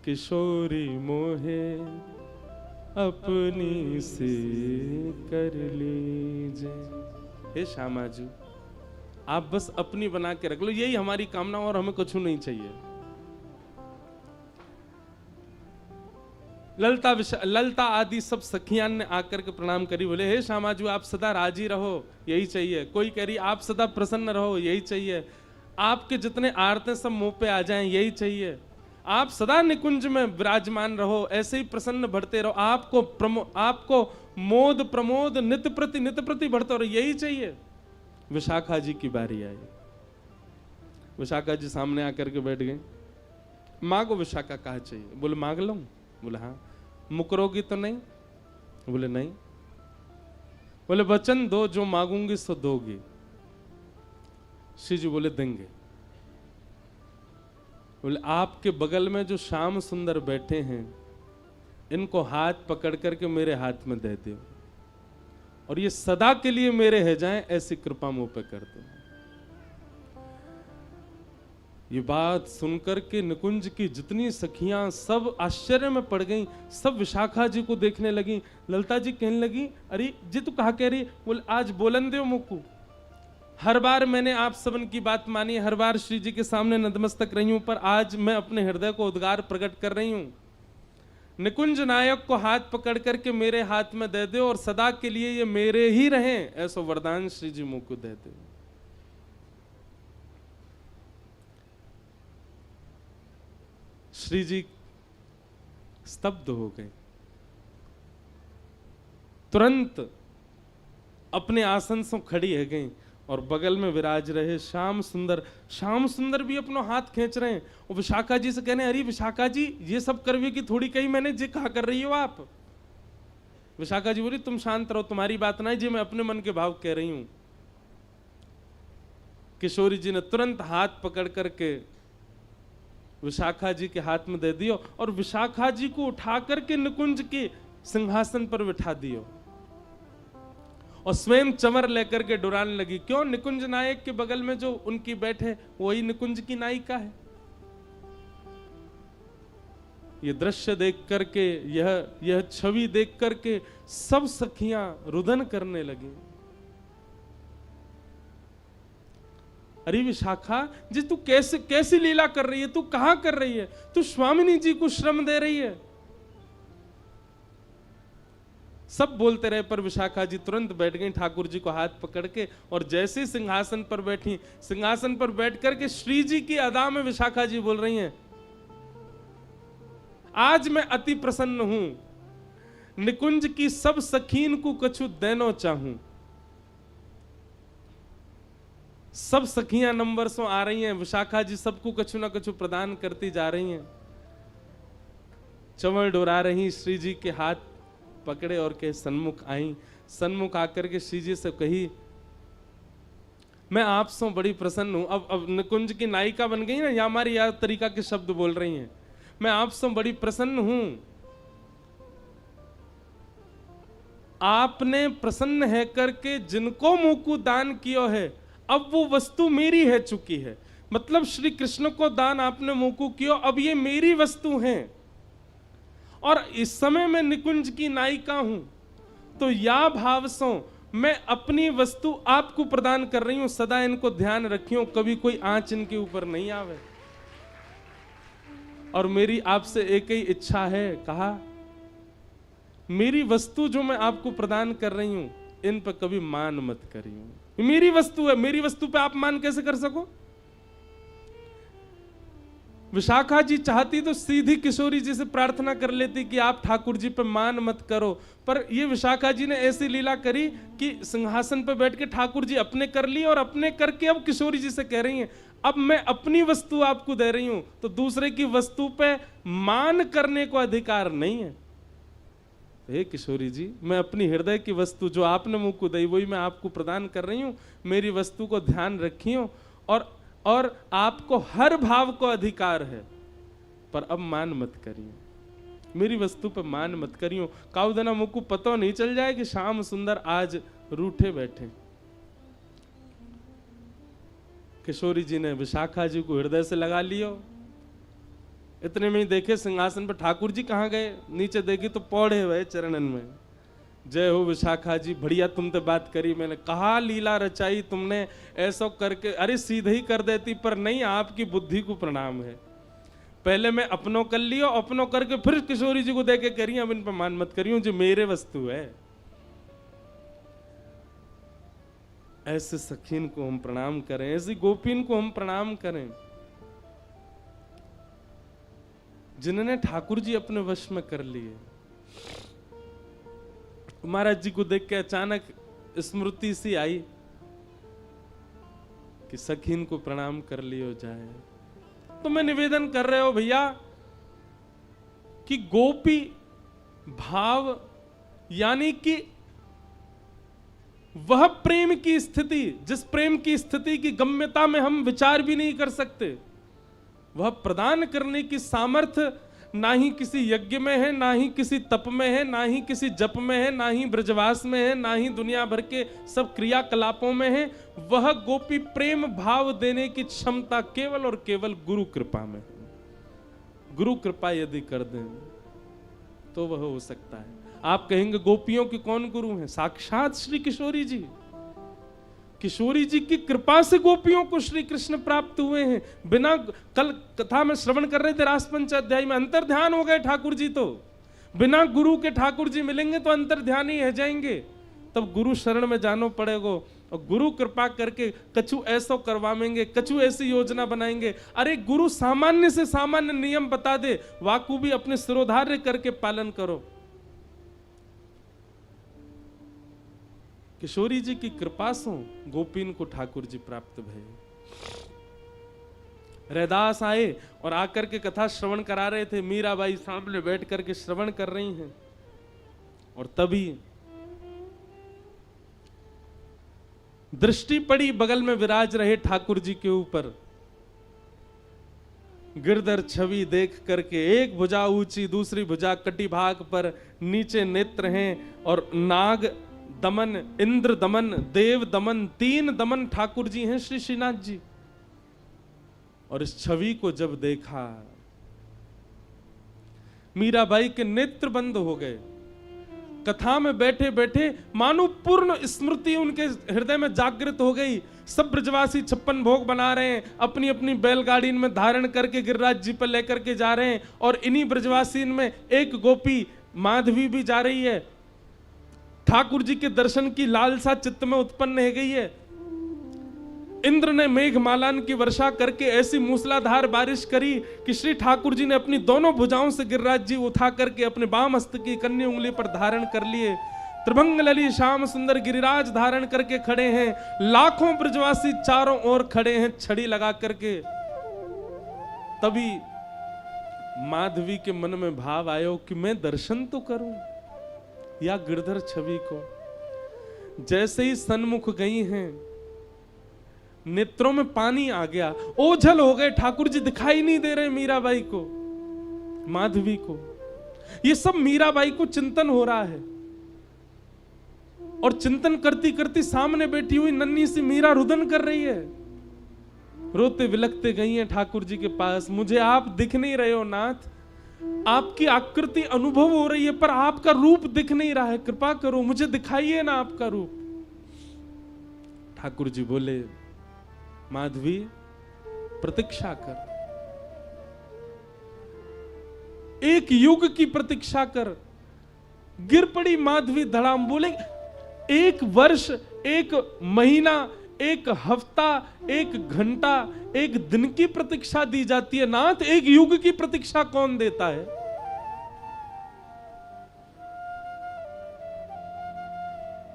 किशोरी मोहे अपनी से कर लीजिए। हे श्यामाजू, आप बस अपनी बना के रख लो, यही हमारी कामना, और हमें कुछ नहीं चाहिए। ललता आदि सब सखियान ने आकर के प्रणाम करी, बोले हे श्यामाजू आप सदा राजी रहो, यही चाहिए। कोई कह रही आप सदा प्रसन्न रहो, यही चाहिए। आपके जितने आरते सब मुंह पे आ जाएं, यही चाहिए। आप सदा निकुंज में विराजमान रहो, ऐसे ही प्रसन्न बढ़ते रहो, आपको मोद प्रमोद नित प्रति बढ़ते रहो, यही चाहिए। विशाखा जी की बारी आई। विशाखा जी सामने आकर के बैठ गई। मांगो विशाखा, कहा चाहिए? बोले मांग लो। बोले हाँ। मुकरोगी तो नहीं? बोले नहीं। बोले वचन दो, जो मांगूंगी सो दोगी। श्री जी बोले देंगे। बोले आपके बगल में जो श्याम सुंदर बैठे हैं, इनको हाथ पकड़ करके मेरे हाथ में दे दो, और ये सदा के लिए मेरे है जाएं, ऐसी कृपा मुंह पे कर दो। ये बात सुनकर के निकुंज की जितनी सखियां सब आश्चर्य में पड़ गईं, सब विशाखा जी को देखने लगी। ललता जी कहने लगी, अरे जी तू कहा कह रही? बोले आज बोलन दो मुक्कू, हर बार मैंने आप सबन की बात मानी, हर बार श्री जी के सामने नतमस्तक रही हूं, पर आज मैं अपने हृदय को उद्गार प्रकट कर रही हूं। निकुंज नायक को हाथ पकड़ करके मेरे हाथ में दे दो, और सदा के लिए ये मेरे ही रहें, ऐसा वरदान श्री जी मुंह को दे दो। श्री जी स्तब्ध हो गए। तुरंत अपने आसन से खड़ी है गई, और बगल में विराज रहे श्याम सुंदर भी अपना हाथ खींच रहे हैं, और विशाखा जी से कहने, अरे विशाखा जी ये सब करवे की थोड़ी कही मैंने, जी कहा कर रही हो आप? विशाखा जी बोली तुम शांत रहो, तुम्हारी बात नहीं जी, मैं अपने मन के भाव कह रही हूं। किशोरी जी ने तुरंत हाथ पकड़ करके विशाखा जी के हाथ में दे दियो, और विशाखा जी को उठा करके निकुंज के सिंहासन पर बिठा दियो, और स्वयं चमर लेकर के डुराने लगी। क्यों? निकुंज नायक के बगल में जो उनकी बैठे वही निकुंज की नायिका है। ये दृश्य देख करके, यह छवि देख करके सब सखियां रुदन करने लगी। अरे विशाखा जी तू कैसी लीला कर रही है? तू कहां कर रही है? तू स्वामिनी जी को श्रम दे रही है। सब बोलते रहे, पर विशाखा जी तुरंत बैठ गई ठाकुर जी को हाथ पकड़ के, और जैसे सिंहासन पर बैठी, सिंहासन पर बैठ करके श्री जी की अदा में विशाखा जी बोल रही हैं, आज मैं अति प्रसन्न हूं, निकुंज की सब सखीन को कछु देनो चाहूं। सब सखियां नंबर सो आ रही हैं, विशाखा जी सबको कछु ना कछु प्रदान करती जा रही हैं। चंवर डोरा रही, श्री जी के हाथ पकड़े और के सन्मुख आई। सन्मुख आकर के श्री जी से कही, मैं आप सो बड़ी प्रसन्न हूं। अब निकुंज की नायिका बन गई ना, या हमारी याद तरीका के शब्द बोल रही हैं। मैं आप सो बड़ी प्रसन्न हूं, आपने प्रसन्न है करके जिनको मुंह को दान किया है, अब वो वस्तु मेरी है चुकी है। मतलब श्री कृष्ण को दान आपने मुंह को किया, अब ये मेरी वस्तु है, और इस समय मैं निकुंज की नायिका हूं, तो या भाव सो मैं अपनी वस्तु आपको प्रदान कर रही हूं। सदा इनको ध्यान रखियो, कभी कोई आंच इनके ऊपर नहीं आवे। और मेरी आपसे एक ही इच्छा है, कहा मेरी वस्तु जो मैं आपको प्रदान कर रही हूं, इन पर कभी मान मत करियो। मेरी वस्तु है, मेरी वस्तु पे आप मान कैसे कर सको? विशाखा जी चाहती तो सीधी किशोरी जी से प्रार्थना कर लेती कि आप ठाकुर जी पे मान मत करो, पर ये विशाखा जी ने ऐसी लीला करी कि सिंहासन पे बैठ के ठाकुर जी अपने कर ली, और अपने करके अब किशोरी जी से कह रही हैं, अब मैं अपनी वस्तु आपको दे रही हूं, तो दूसरे की वस्तु पे मान करने को अधिकार नहीं है। हे किशोरी जी, मैं अपनी हृदय की वस्तु जो आपने मुंह को दी वही मैं आपको प्रदान कर रही हूं। मेरी वस्तु को ध्यान रखियो, और आपको हर भाव को अधिकार है, पर अब मान मत करियो, मेरी वस्तु पर मान मत करियो। काउदना मुझको पता नहीं चल जाए कि श्याम सुंदर आज रूठे बैठे। किशोरी जी ने विशाखा जी को हृदय से लगा लियो। इतने में ही देखे सिंहासन पर ठाकुर जी कहाँ गए, नीचे देखी तो पौड़े हुए चरणन में। जय हो विशाखा जी, बढ़िया तुमसे बात करी, मैंने कहा लीला रचाई तुमने, ऐसा करके अरे सीधे ही कर देती, पर नहीं, आपकी बुद्धि को प्रणाम है। पहले मैं अपनों कर लियो, अपनों करके फिर किशोरी जी को देके करी, अब इन पर मान मत करियो, जो मेरे वस्तु है। ऐसे सखीन को हम प्रणाम करें, ऐसी गोपीन को हम प्रणाम करें, जिन्होंने ठाकुर जी अपने वश में कर लिए। महाराज जी को देख के अचानक स्मृति सी आई कि सखीन को प्रणाम कर लियो जाए। तो मैं निवेदन कर रहे हो भैया कि गोपी भाव यानी कि वह प्रेम की स्थिति, जिस प्रेम की स्थिति की गम्यता में हम विचार भी नहीं कर सकते, वह प्रदान करने की सामर्थ्य ना ही किसी यज्ञ में है, ना ही किसी तप में है, ना ही किसी जप में है, ना ही ब्रजवास में है, ना ही दुनिया भर के सब क्रियाकलापों में है। वह गोपी प्रेम भाव देने की क्षमता केवल और केवल गुरु कृपा में है। गुरु कृपा यदि कर दें तो वह हो सकता है। आप कहेंगे गोपियों के कौन गुरु हैं? साक्षात श्री किशोरी जी। किशोरी जी की कृपा से गोपियों को श्री कृष्ण प्राप्त हुए हैं। बिना, कल कथा में श्रवण कर रहे थे रासपंच अध्याय में, अंतर ध्यान हो गए ठाकुर जी। तो बिना गुरु के ठाकुर जी मिलेंगे तो अंतर ध्यान ही रह जाएंगे। तब गुरु शरण में जानो पड़ेगा, और गुरु कृपा करके कछु ऐसा करवाएंगे, कछु ऐसी योजना बनाएंगे। अरे गुरु सामान्य से सामान्य नियम बता दे, वाकु भी अपने सिरोधार्य करके पालन करो। किशोरी जी की कृपा से गोपीन को ठाकुर जी प्राप्त भये। रैदास आए और आकर के कथा श्रवण करा रहे थे। मीराबाई सामने बैठ करके श्रवण कर रही हैं, और तभी दृष्टि पड़ी बगल में विराज रहे ठाकुर जी के ऊपर। गिरधर छवि देख करके एक भुजा ऊंची, दूसरी भुजा कटिभाग पर, नीचे नेत्र हैं, और नाग दमन, इंद्र दमन, देव दमन, 3 दमन ठाकुर जी हैं श्री श्रीनाथ जी। और इस छवि को जब देखा, मीराबाई के नेत्र बंद हो गए। कथा में बैठे बैठे मानो पूर्ण स्मृति उनके हृदय में जागृत हो गई। सब ब्रजवासी 56 भोग बना रहे हैं, अपनी अपनी बैलगाड़ी में धारण करके गिरिराज जी पर लेकर के जा रहे हैं, और इन्हीं ब्रजवासी में एक गोपी माधवी भी जा रही है। ठाकुर जी के दर्शन की लालसा चित्त में उत्पन्न हो गई है। इंद्र ने मेघमालान की वर्षा करके ऐसी मूसलाधार बारिश करी कि श्री ठाकुर जी ने अपनी दोनों भुजाओं से गिरिराज जी उठा करके अपने बाम हस्त की कन्या उंगली पर धारण कर लिए। त्रिभंग लली श्याम सुंदर गिरिराज धारण करके खड़े हैं। लाखों ब्रजवासी चारों ओर खड़े हैं छड़ी लगा करके। तभी माधवी के मन में भाव आयो कि मैं दर्शन तो करूं या गिरधर छवि को। जैसे ही सन्मुख गई हैं, नेत्रों में पानी आ गया, ओझल हो गए। ठाकुर जी दिखाई नहीं दे रहे मीराबाई को, माधवी को। ये सब मीराबाई को चिंतन हो रहा है, और चिंतन करती करती सामने बैठी हुई नन्ही सी मीरा रुदन कर रही है। रोते विलखते गई है ठाकुर जी के पास। मुझे आप दिख नहीं रहे हो नाथ, आपकी आकृति अनुभव हो रही है, पर आपका रूप दिख नहीं रहा है, कृपा करो मुझे दिखाइए ना आपका रूप। ठाकुर जी बोले, माधवी प्रतीक्षा कर, एक युग की प्रतीक्षा कर। गिर पड़ी माधवी धड़ाम। बोले, 1 वर्ष, 1 महीना, 1 हफ्ता, 1 घंटा, 1 दिन की प्रतीक्षा दी जाती है नाथ, 1 युग की प्रतीक्षा कौन देता है?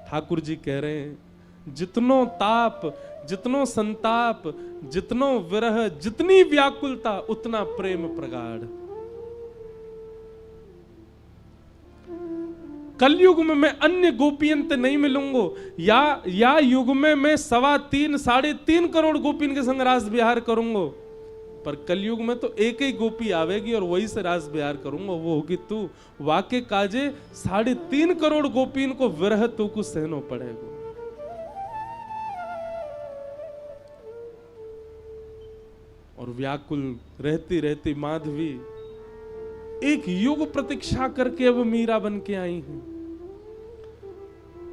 ठाकुर जी कह रहे हैं, जितनो ताप, जितनो संताप, जितनो विरह, जितनी व्याकुलता, उतना प्रेम प्रगाढ़। कलयुग में मैं अन्य गोपियन नहीं मिलूंगा, या युग में मैं 3.25 साढ़े 3 करोड़ गोपियन के संग रास विहार करूंगा, पर कलयुग में तो एक ही गोपी आवेगी और वही से रास विहार करूंगा, वो होगी तू। वाके काजे 3.5 करोड़ गोपियन को विरह तू को सहनो पड़ेगा। और व्याकुल रहती रहती माधवी एक युग प्रतीक्षा करके अब मीरा बन के आई हैं।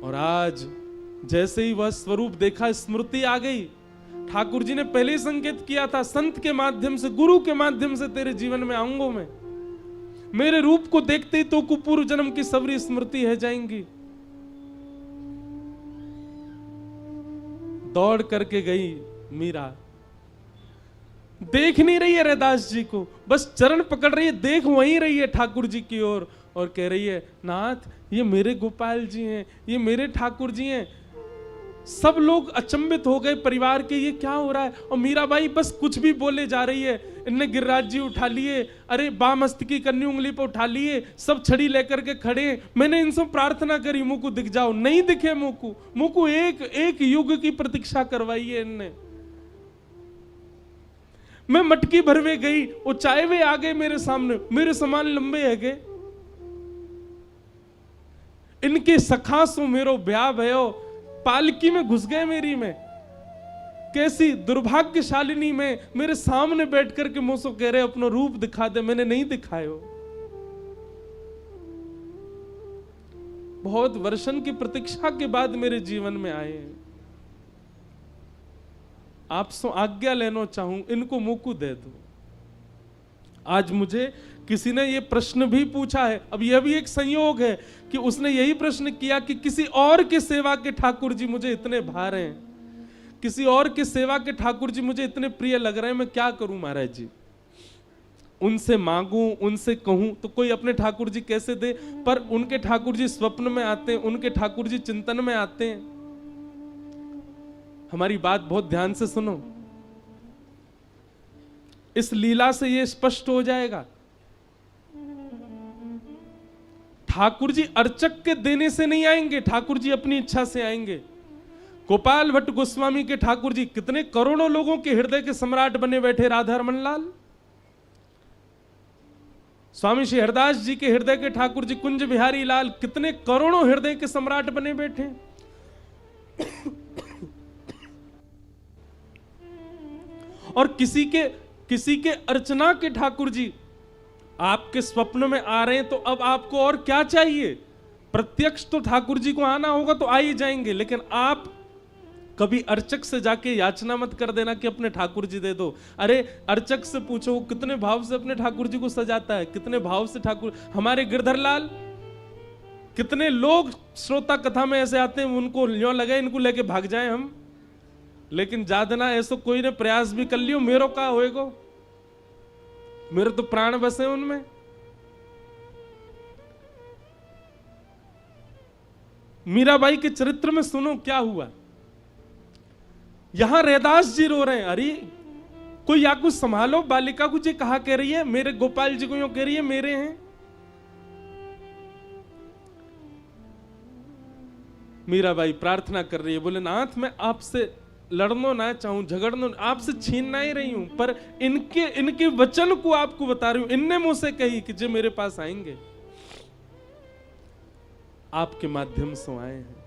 और आज जैसे ही वह स्वरूप देखा, स्मृति आ गई। ठाकुर जी ने पहले ही संकेत किया था, संत के माध्यम से, गुरु के माध्यम से तेरे जीवन में आऊंगा मैं। मेरे रूप को देखते ही तो पूर्व जन्म की सबरी स्मृति है जाएंगी। दौड़ करके गई मीरा, देख नहीं रही है रैदास जी को, बस चरण पकड़ रही है, देख वहीं रही है ठाकुर जी की ओर, और कह रही है, नाथ ये मेरे गोपाल जी हैं, ये मेरे ठाकुर जी हैं। सब लोग अचंभित हो गए परिवार के, ये क्या हो रहा है। और मीराबाई बस कुछ भी बोले जा रही है। इनने गिरिराज जी उठा लिए, अरे बामस्तकी करनी उंगली पर उठा लिए, सब छड़ी लेकर के खड़े। मैंने इनसे प्रार्थना करी, मुकु दिख जाओ, नहीं दिखे मुकु एक युग की प्रतीक्षा करवाई है इनने। मैं मटकी भरवे गई, वो चाय वे आ गए मेरे सामने, मेरे समान लंबे है गए। इनके सखासों मेरो ब्याह भयो, पालकी में घुस गए मेरी में। कैसी दुर्भाग्यशालिनी में मेरे सामने बैठ करके मुझसे कह रहे अपना रूप दिखा दे, मैंने नहीं दिखायो। बहुत वर्षन की प्रतीक्षा के बाद मेरे जीवन में आए। आपसे आज्ञा लेना चाहूं, इनको मुकु दे दो। आज मुझे किसी ने ये प्रश्न भी पूछा है, अब यह भी एक संयोग है कि उसने यही प्रश्न किया कि किसी और के सेवा के ठाकुर जी मुझे इतने भार हैं, किसी और के सेवा के ठाकुर जी मुझे इतने प्रिय लग रहे हैं, मैं क्या करूं महाराज जी। उनसे मांगूं, उनसे कहूं तो कोई अपने ठाकुर जी कैसे दे, पर उनके ठाकुर जी स्वप्न में आते हैं, उनके ठाकुर जी चिंतन में आते हैं। हमारी बात बहुत ध्यान से सुनो, इस लीला से यह स्पष्ट हो जाएगा। ठाकुर जी अर्चक के देने से नहीं आएंगे, ठाकुर जी अपनी इच्छा से आएंगे। गोपाल भट्ट गोस्वामी के ठाकुर जी कितने करोड़ों लोगों के हृदय के सम्राट बने बैठे, राधा रमन लाल। स्वामी श्री हरदास जी के हृदय के ठाकुर जी कुंज बिहारी लाल कितने करोड़ों हृदय के सम्राट बने बैठे। और किसी के अर्चना के ठाकुर जी आपके स्वप्न में आ रहे हैं, तो अब आपको और क्या चाहिए। प्रत्यक्ष तो ठाकुर जी को आना होगा तो आ ही जाएंगे, लेकिन आप कभी अर्चक से जाके याचना मत कर देना कि अपने ठाकुर जी दे दो। अरे अर्चक से पूछो कितने भाव से अपने ठाकुर जी को सजाता है, कितने भाव से ठाकुर। हमारे गिरधर लाल, कितने लोग श्रोता कथा में ऐसे आते हैं, उनको यूं लगे इनको लेके भाग जाए हम, लेकिन जादना ऐसा कोई ने प्रयास भी कर लियो, मेरो का होएगो, मेरे तो प्राण बसे उनमें। मीराबाई के चरित्र में सुनो क्या हुआ। यहां रैदास जी रो रहे हैं, अरे कोई या कुछ संभालो, बालिका कुछ कहा कह रही है, मेरे गोपाल जी को यूं कह रही है मेरे हैं। मीराबाई प्रार्थना कर रही है, बोले नाथ मैं आपसे लड़ना ना चाहूं, झगड़ना, आपसे छीनना ही रही हूं, पर इनके वचन को आपको बता रही हूं। इनने मुझसे कही कि जो मेरे पास आएंगे आपके माध्यम से आए हैं।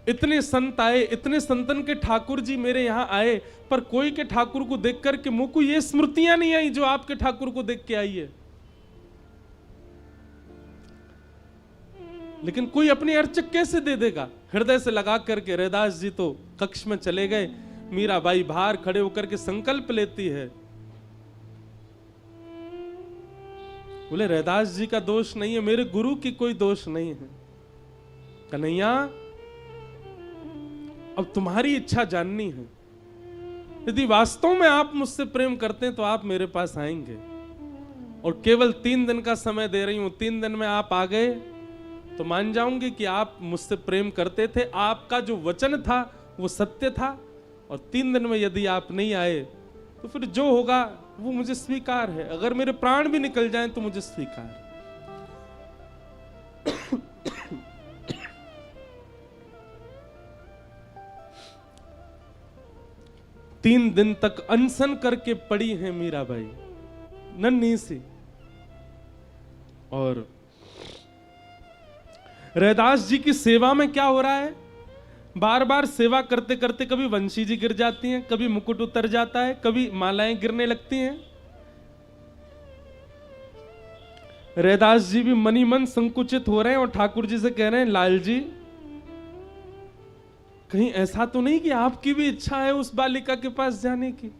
इतने संत आए, इतने संतन के ठाकुर जी मेरे यहां आए, पर कोई के ठाकुर को देख करके मुझ को ये स्मृतियां नहीं आई जो आपके ठाकुर को देख के आई है। लेकिन कोई अपनी अर्चक कैसे दे देगा। हृदय से लगा करके रैदास जी तो कक्ष में चले गए। मीराबाई बाहर खड़े होकर के संकल्प लेती है, बोले रैदास जी का दोष नहीं है, मेरे गुरु की कोई दोष नहीं है। कन्हैया अब तुम्हारी इच्छा जाननी है, यदि वास्तव में आप मुझसे प्रेम करते हैं तो आप मेरे पास आएंगे, और केवल 3 दिन का समय दे रही हूं। 3 दिन में आप आ गए तो मान जाऊंगी कि आप मुझसे प्रेम करते थे, आपका जो वचन था वो सत्य था। और 3 दिन में यदि आप नहीं आए तो फिर जो होगा वो मुझे स्वीकार है, अगर मेरे प्राण भी निकल जाएं तो मुझे स्वीकार है। 3 दिन तक अनशन करके पड़ी है मीराबाई नन्ही सी। और रैदास जी की सेवा में क्या हो रहा है, बार बार सेवा करते करते कभी वंशी जी गिर जाती हैं, कभी मुकुट उतर जाता है, कभी मालाएं गिरने लगती हैं। रैदास जी भी मनी मन संकुचित हो रहे हैं और ठाकुर जी से कह रहे हैं, लाल जी कहीं ऐसा तो नहीं कि आपकी भी इच्छा है उस बालिका के पास जाने की।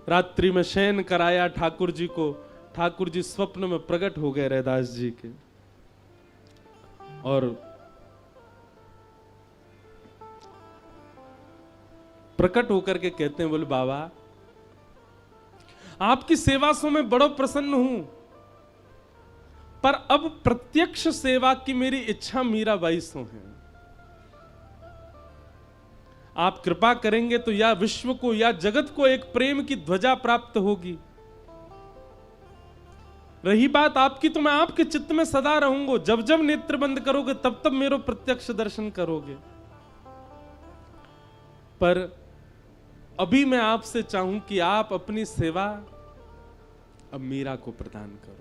रात्रि में शयन कराया ठाकुर जी को, ठाकुर जी स्वप्न में प्रकट हो गए रैदास जी के, और प्रकट होकर के कहते हैं, बोले बाबा आपकी सेवा से मैं बड़ा प्रसन्न हूं, पर अब प्रत्यक्ष सेवा की मेरी इच्छा मीराबाई से है। आप कृपा करेंगे तो या विश्व को या जगत को एक प्रेम की ध्वजा प्राप्त होगी। रही बात आपकी, तो मैं आपके चित्त में सदा रहूंगा, जब जब नेत्र बंद करोगे तब तब मेरे प्रत्यक्ष दर्शन करोगे। पर अभी मैं आपसे चाहूं कि आप अपनी सेवा अब मीरा को प्रदान करो।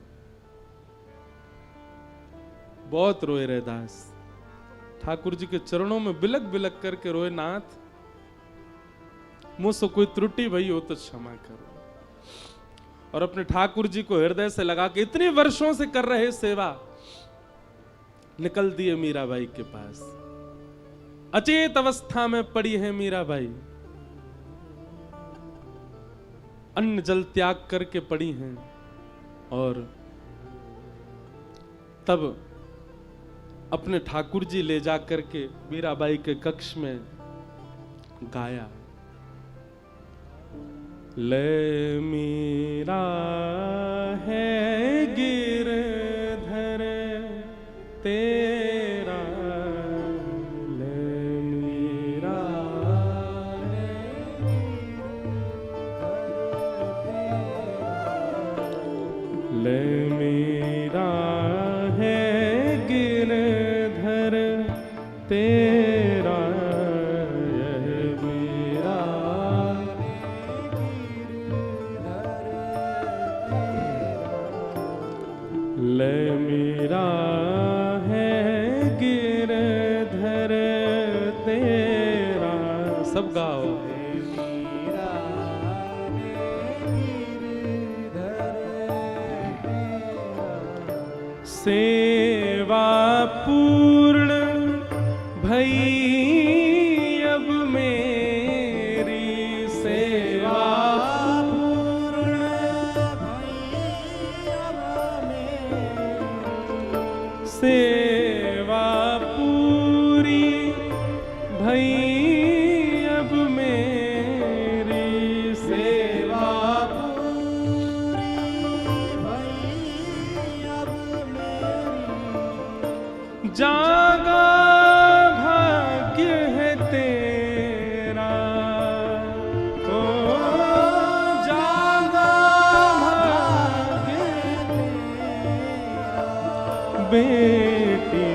बहुत रोए रैदास, ठाकुर जी के चरणों में बिलक बिलक करके रोए, नाथ मुझसे कोई त्रुटि भई हो तो क्षमा करो। और अपने ठाकुर जी को हृदय से लगा के इतने वर्षों से कर रहे सेवा, निकल दिए मीराबाई के पास। अचेत अवस्था में पड़ी है मीराबाई, अन्न जल त्याग करके पड़ी हैं, और तब अपने ठाकुर जी ले जा करके मीराबाई के कक्ष में गाया, ले मीरा है गिरधर तेरा, ले मीरा है, ले मीरा है गिरधर तेरा, ले मीरा है गिरधर तेरा। सब गाओ। सेवा पूर्ण भई अब मेरी, सेवा पूर्ण भई अब मेरी, सेवा पूरी भई अब मेरी, सेवा पूरी भई अब मेरी, जागा भाग्य है तेरा, ओ जागा भाग्य तेरा, बेटी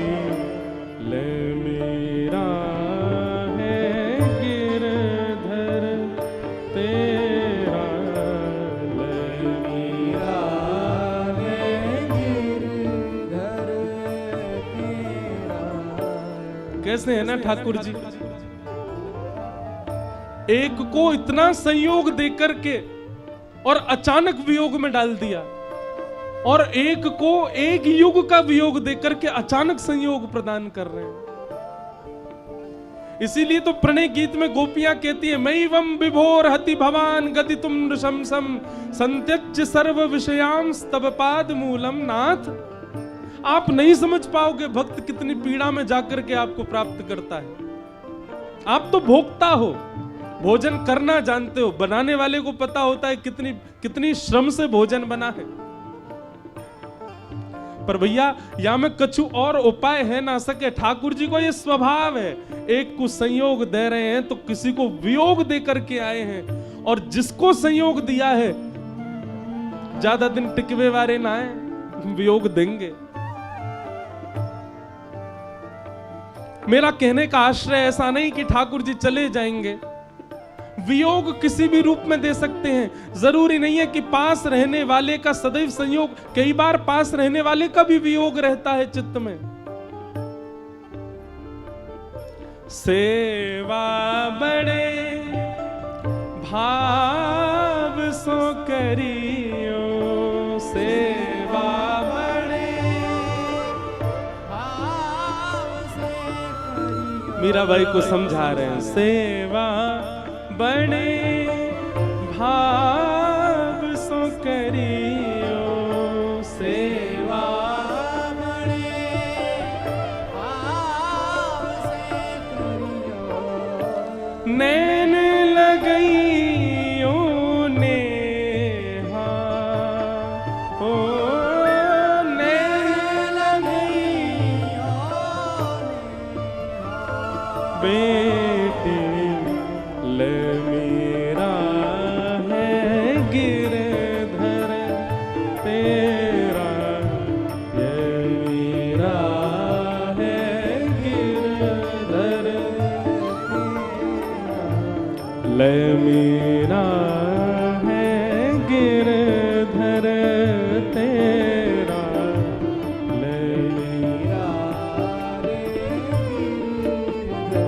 ले मीरा है गिरधर तेरा, ले मीरा है गिरधर तेरा। कैसे है ना ठाकुर जी, एक को इतना संयोग देकर के और अचानक वियोग में डाल दिया, और एक को एक युग का वियोग देकर के अचानक संयोग प्रदान कर रहे हैं। इसीलिए तो प्रणय गीत में गोपियां कहती है, मैवं विभोर हति भवान गति तुम नृशंसम संत्यज्य सर्व विषयां स्तव पाद मूलम। नाथ, आप नहीं समझ पाओगे भक्त कितनी पीड़ा में जाकर के आपको प्राप्त करता है। आप तो भोक्ता हो, भोजन करना जानते हो, बनाने वाले को पता होता है कितनी श्रम से भोजन बना है। पर भैया या में कछु और उपाय है ना सके। ठाकुर जी को ये स्वभाव है, एक को संयोग दे रहे हैं तो किसी को वियोग दे करके आए हैं, और जिसको संयोग दिया है ज्यादा दिन टिकवे वाले ना है, वियोग देंगे। मेरा कहने का आश्रय ऐसा नहीं कि ठाकुर जी चले जाएंगे, वियोग किसी भी रूप में दे सकते हैं। जरूरी नहीं है कि पास रहने वाले का सदैव संयोग, कई बार पास रहने वाले का भी वियोग रहता है चित्त में। सेवा बड़े भाव सो करियो, सेवा बड़े भाव से करियो। मीराबाई को समझा रहे हैं, सेवा बड़े भाव सो करियो, सेवा बड़े भाव से करियो। नैन लगइयो नेहा, ओ नैन लगइयो नेहा। बेटी ले मेरा है गिरधर तेरा, ये मेरा है गिरधर ले मेरा है गिरधर तेरा, ले मेरा रे गिरधर।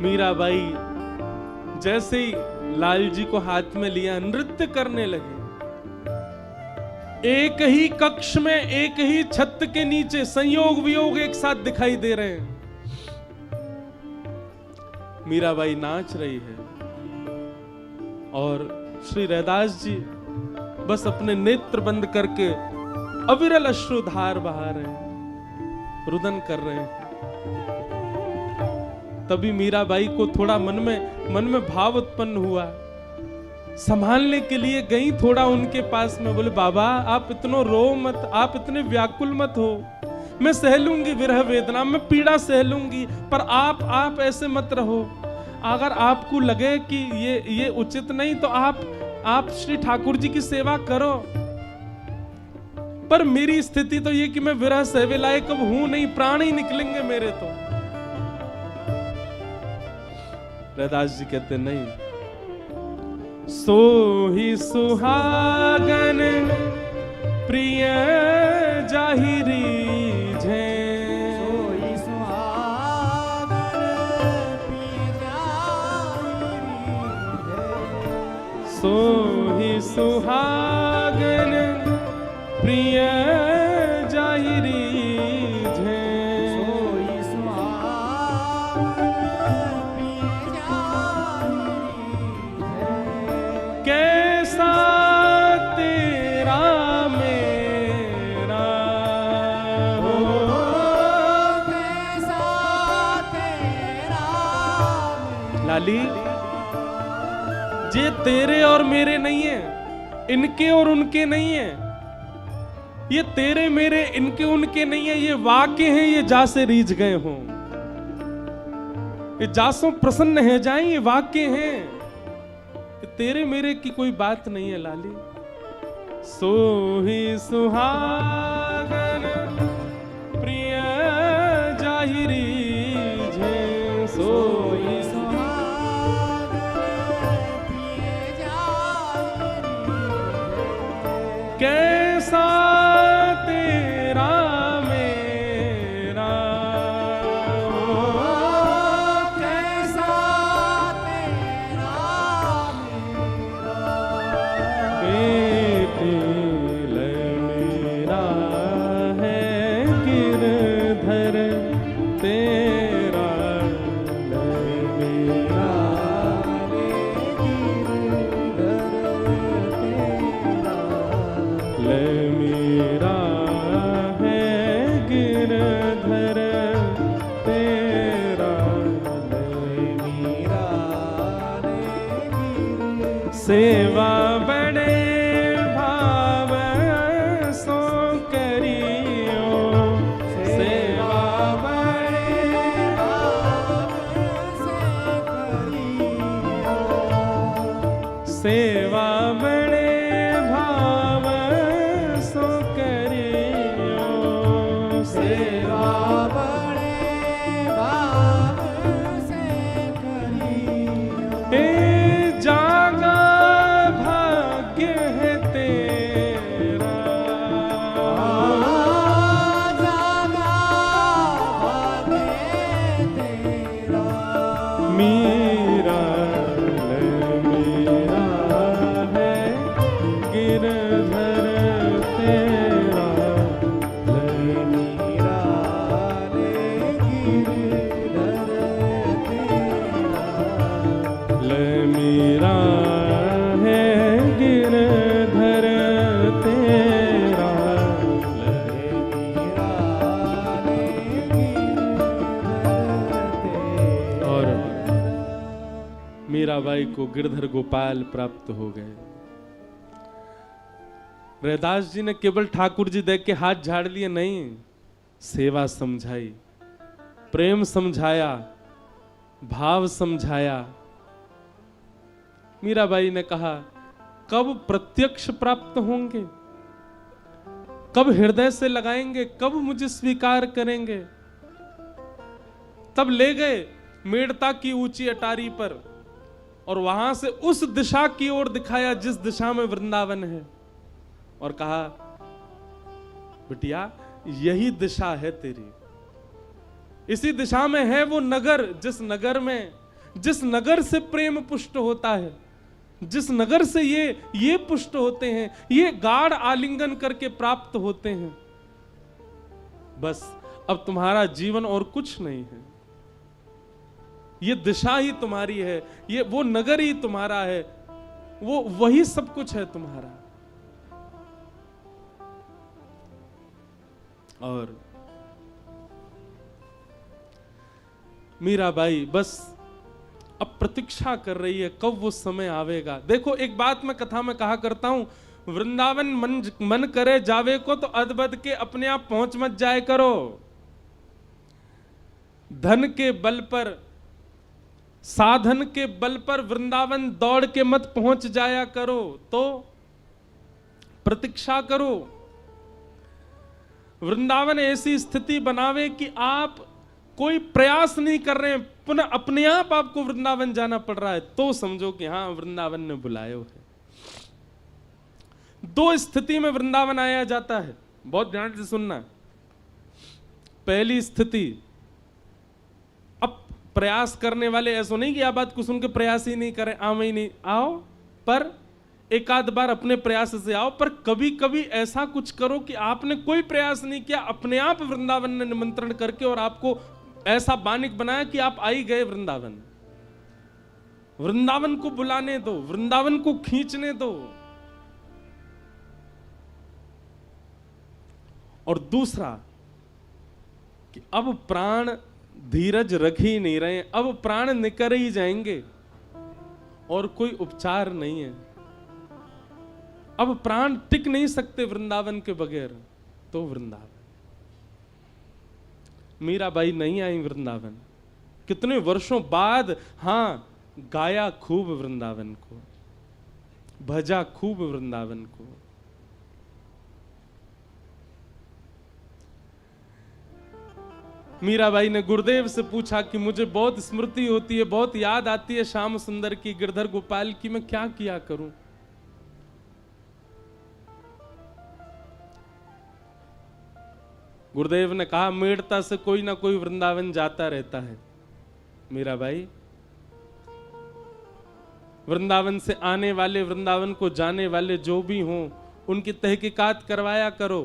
मीराबाई जैसे ही लाल जी को हाथ में लिया नृत्य करने लगे। एक ही कक्ष में, एक ही छत के नीचे संयोग वियोग एक साथ दिखाई दे रहे हैं। मीराबाई नाच रही है और श्री रैदास जी बस अपने नेत्र बंद करके अविरल अश्रुधार बहा रहे हैं, रुदन कर रहे हैं। तभी मीराबाई को थोड़ा मन में भाव उत्पन्न हुआ। संभालने के लिए गई थोड़ा उनके पास में, बोले बाबा आप इतना रो मत, आप इतने व्याकुल मत हो, मैं सह लूंगी विरह वेदना, मैं पीड़ा सह लूंगी, पर आप ऐसे मत रहो। अगर आपको लगे कि ये उचित नहीं तो आप श्री ठाकुर जी की सेवा करो, पर मेरी स्थिति तो ये कि मैं विरह सहवे लायक अब हूं नहीं, प्राण ही निकलेंगे मेरे तो। रैदास जी कहते नहीं, सो ही सुहागन प्रिय जाहिरी झे, सो ही सुहागन प्रिय जाहिरी झे, सो ही सुहागन प्रिय जाहिरी झे, सो ही सुहागन प्रिय जाहिरी झे। कैसा तेरा मेरा हो, कैसा तेरा मेरा। लाली ये तेरे और मेरे नहीं है, इनके और उनके नहीं है, ये तेरे मेरे इनके उनके नहीं है, ये वाक्य हैं, ये जा से रीझ गए हों, ये जासों प्रसन्न है जाएं, ये वाक्य हैं, ये तेरे मेरे की कोई बात नहीं है लाली। सो ही सुहागन प्रिय जाहिरी झे, सो ही कैसा तेरा मेरा हो, कैसा तेरा मेरा। बेटे ले मेरा सेवा बड़े भाव सो करियो, सेवा बड़े भाव से करियो, सेवा बड़े भाव सो करियो, सेवा बड़े भाव से करियो। ए जागा भाग्य है तेरा, जागा भाग्य तेरा, मीरा मेरा है गिरधर तेरा, मीरा ले गिरधर तेरा, मीरा है गिरधर तेरा। मीरा ले गिरधर तेरा। और मीराबाई को गिरधर गोपाल प्राप्त हो गए। रैदास जी ने केवल ठाकुर जी देख के हाथ झाड़ लिए नहीं, सेवा समझाई, प्रेम समझाया, भाव समझाया। मीराबाई ने कहा कब प्रत्यक्ष प्राप्त होंगे, कब हृदय से लगाएंगे, कब मुझे स्वीकार करेंगे। तब ले गए मेड़ता की ऊंची अटारी पर और वहां से उस दिशा की ओर दिखाया जिस दिशा में वृंदावन है, और कहा बिटिया यही दिशा है तेरी, इसी दिशा में है वो नगर, जिस नगर से प्रेम पुष्ट होता है, जिस नगर से ये पुष्ट होते हैं, ये गाढ़ आलिंगन करके प्राप्त होते हैं। बस अब तुम्हारा जीवन और कुछ नहीं है, ये दिशा ही तुम्हारी है, ये वो नगर ही तुम्हारा है, वो वही सब कुछ है तुम्हारा। और मीराबाई बस अब प्रतीक्षा कर रही है कब वो समय आवेगा। देखो एक बात मैं कथा में कहा करता हूं, वृंदावन मन करे जावे को तो अदबद के अपने आप पहुंच मत जाए करो। धन के बल पर, साधन के बल पर वृंदावन दौड़ के मत पहुंच जाया करो, तो प्रतीक्षा करो। वृंदावन ऐसी स्थिति बनावे कि आप कोई प्रयास नहीं कर रहे हैं, पुनः अपने आप आपको वृंदावन जाना पड़ रहा है, तो समझो कि हां वृंदावन ने बुलाया है। दो स्थिति में वृंदावन आया जाता है, बहुत ध्यान से सुनना। पहली स्थिति, अब प्रयास करने वाले ऐसा नहीं कि आप बात को सुन के प्रयास ही नहीं करें, आओ ही नहीं, आओ पर एक आध बार अपने प्रयास से आओ, पर कभी कभी ऐसा कुछ करो कि आपने कोई प्रयास नहीं किया, अपने आप वृंदावन ने निमंत्रण करके और आपको ऐसा बानिक बनाया कि आप आई गए वृंदावन। वृंदावन को बुलाने दो, वृंदावन को खींचने दो। और दूसरा कि अब प्राण धीरज रख ही नहीं रहे, अब प्राण निकल ही जाएंगे और कोई उपचार नहीं है, अब प्राण टिक नहीं सकते वृंदावन के बगैर। तो वृंदावन, मीराबाई नहीं आई वृंदावन, कितने वर्षों बाद हां गाया खूब वृंदावन को, भजा खूब वृंदावन को। मीराबाई ने गुरुदेव से पूछा कि मुझे बहुत स्मृति होती है, बहुत याद आती है श्याम सुंदर की, गिरधर गोपाल की, मैं क्या किया करूं। गुरुदेव ने कहा मेड़ता से कोई ना कोई वृंदावन जाता रहता है मीराबाई, वृंदावन से आने वाले, वृंदावन को जाने वाले जो भी हों उनकी तहकीकात करवाया करो।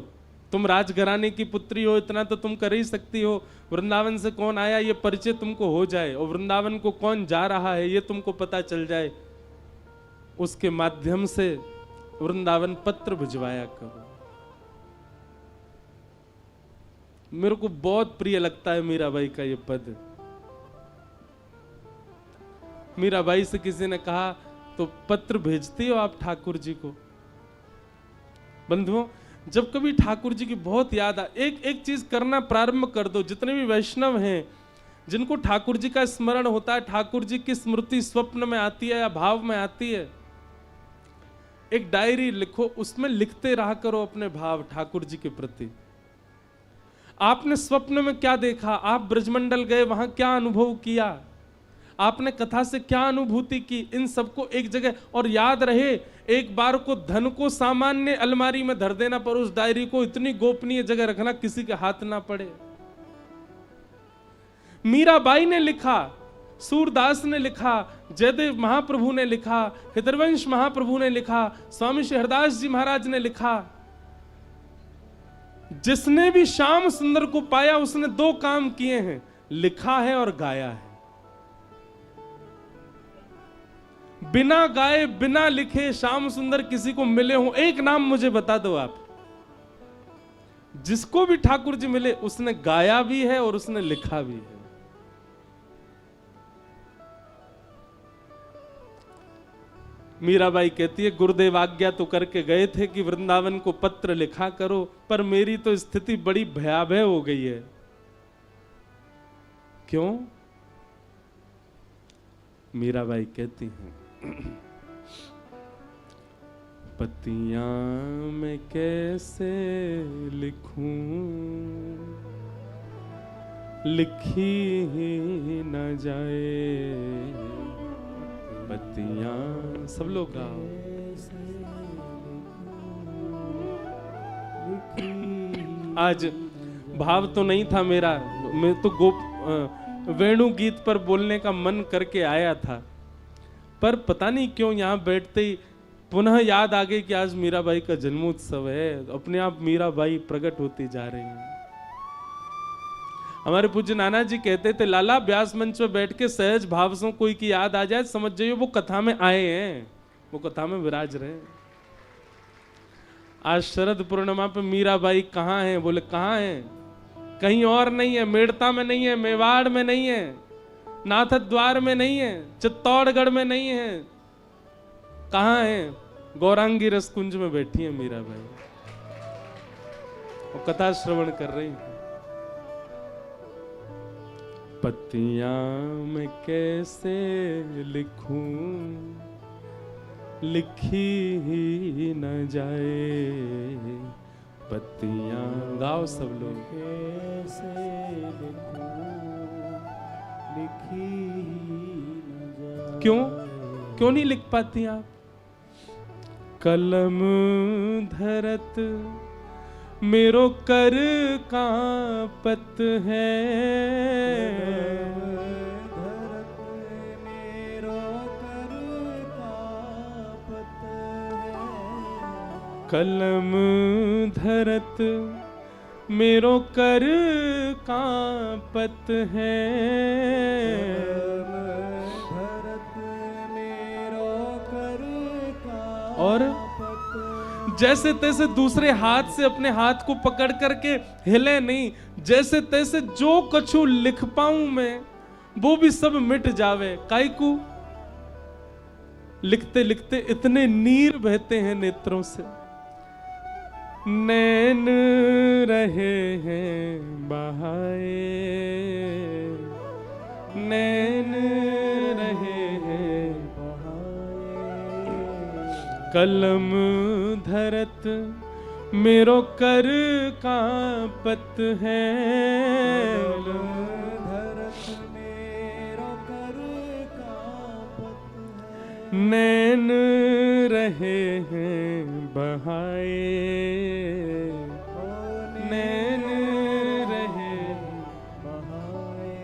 तुम राजघराने की पुत्री हो, इतना तो तुम कर ही सकती हो, वृंदावन से कौन आया ये परिचय तुमको हो जाए, और वृंदावन को कौन जा रहा है ये तुमको पता चल जाए, उसके माध्यम से वृंदावन पत्र भिजवाया करो। मेरे को बहुत प्रिय लगता है मीराबाई का ये पद। मीराबाई से किसी ने कहा तो पत्र भेजते हो आप ठाकुर जी को। बंधुओं, जब कभी ठाकुर जी की बहुत याद आ, एक चीज करना प्रारंभ कर दो। जितने भी वैष्णव हैं जिनको ठाकुर जी का स्मरण होता है, ठाकुर जी की स्मृति स्वप्न में आती है या भाव में आती है, एक डायरी लिखो, उसमें लिखते रहा करो अपने भाव ठाकुर जी के प्रति। आपने स्वप्न में क्या देखा, आप ब्रजमंडल गए, वहां क्या अनुभव किया, आपने कथा से क्या अनुभूति की, इन सबको एक जगह, और याद रहे एक बार को धन को सामान्य अलमारी में धर देना, पर उस डायरी को इतनी गोपनीय जगह रखना किसी के हाथ ना पड़े। मीराबाई ने लिखा, सूरदास ने लिखा, जयदेव महाप्रभु ने लिखा, हृदयवंश महाप्रभु ने लिखा, स्वामी श्री हरदास जी महाराज ने लिखा। जिसने भी श्याम सुंदर को पाया उसने दो काम किए हैं, लिखा है और गाया है। बिना गाए बिना लिखे श्याम सुंदर किसी को मिले हो, एक नाम मुझे बता दो आप। जिसको भी ठाकुर जी मिले उसने गाया भी है और उसने लिखा भी है। मीराबाई कहती है, गुरुदेव आज्ञा तो करके गए थे कि वृंदावन को पत्र लिखा करो, पर मेरी तो स्थिति बड़ी भयावह हो गई है। क्यों? मीराबाई कहती हैं, पतियां मैं कैसे लिखूं, लिखी ही न जाए पतियां। सब लोग गाओ। आज भाव तो नहीं था मेरा, मैं तो वेणु गीत पर बोलने का मन करके आया था, पर पता नहीं क्यों यहाँ बैठते ही पुनः याद आ गई कि आज मीराबाई का जन्मोत्सव है। अपने आप मीराबाई प्रकट होती जा रही हैं। हमारे पूज्य नाना जी कहते थे, लाला व्यास मंच में बैठ के सहज भाव से कोई की याद आ जाए, समझ जाइए वो कथा में आए हैं, वो कथा में विराज रहे। आज शरद पूर्णिमा पे मीराबाई कहाँ हैं? बोले कहाँ हैं? कहीं और नहीं है, मेड़ता में नहीं है, मेवाड़ में नहीं है, नाथद्वार में नहीं है, चित्तौड़गढ़ में नहीं है, कहाँ है? गौरांगी रसकुंज में बैठी है मीराबाई और कथा श्रवण कर रही है। पतियां मैं कैसे लिखूं, लिखी ही न जाए पतियां। गाओ सब लोग। कैसे लिखूं, लिखी न जाए। क्यों नहीं लिख पाती आप? कलम धरत मेरो कर कांपत है, धरत मेरो कर कांपत है। कलम धरत मेरो कर कांपत है, धरत मेरो कर कांपत। और जैसे तैसे दूसरे हाथ से अपने हाथ को पकड़ करके हिले नहीं, जैसे तैसे जो कछु लिख पाऊं मैं वो भी सब मिट जावे। काइकू लिखते लिखते इतने नीर बहते हैं नेत्रों से, नैन रहे हैं बहाए, नैन रहे हैं बहाए। कलम धरत मेरो कर कांपत है, धरत मेरो कर कांपत है। नैन रहे हैं बहाए, नैन रहे बहाए।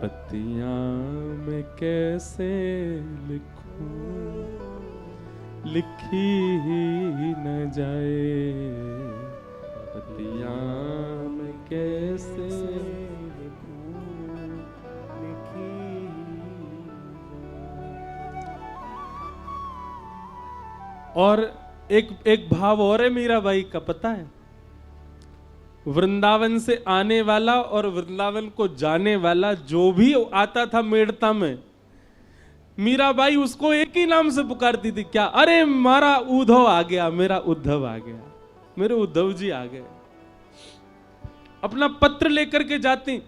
पतियां मैं कैसे लिखूं, लिखी ही न जाए पतियां मैं कैसे लिखूं, लिखी और एक भाव और है मीराबाई का, पता है? वृंदावन से आने वाला और वृंदावन को जाने वाला जो भी आता था मेड़ता में, मीराबाई उसको एक ही नाम से पुकारती थी, क्या? अरे मारा उद्धव आ गया, मेरा उद्धव आ गया, मेरे उद्धव जी आ गए। अपना पत्र लेकर के जाती,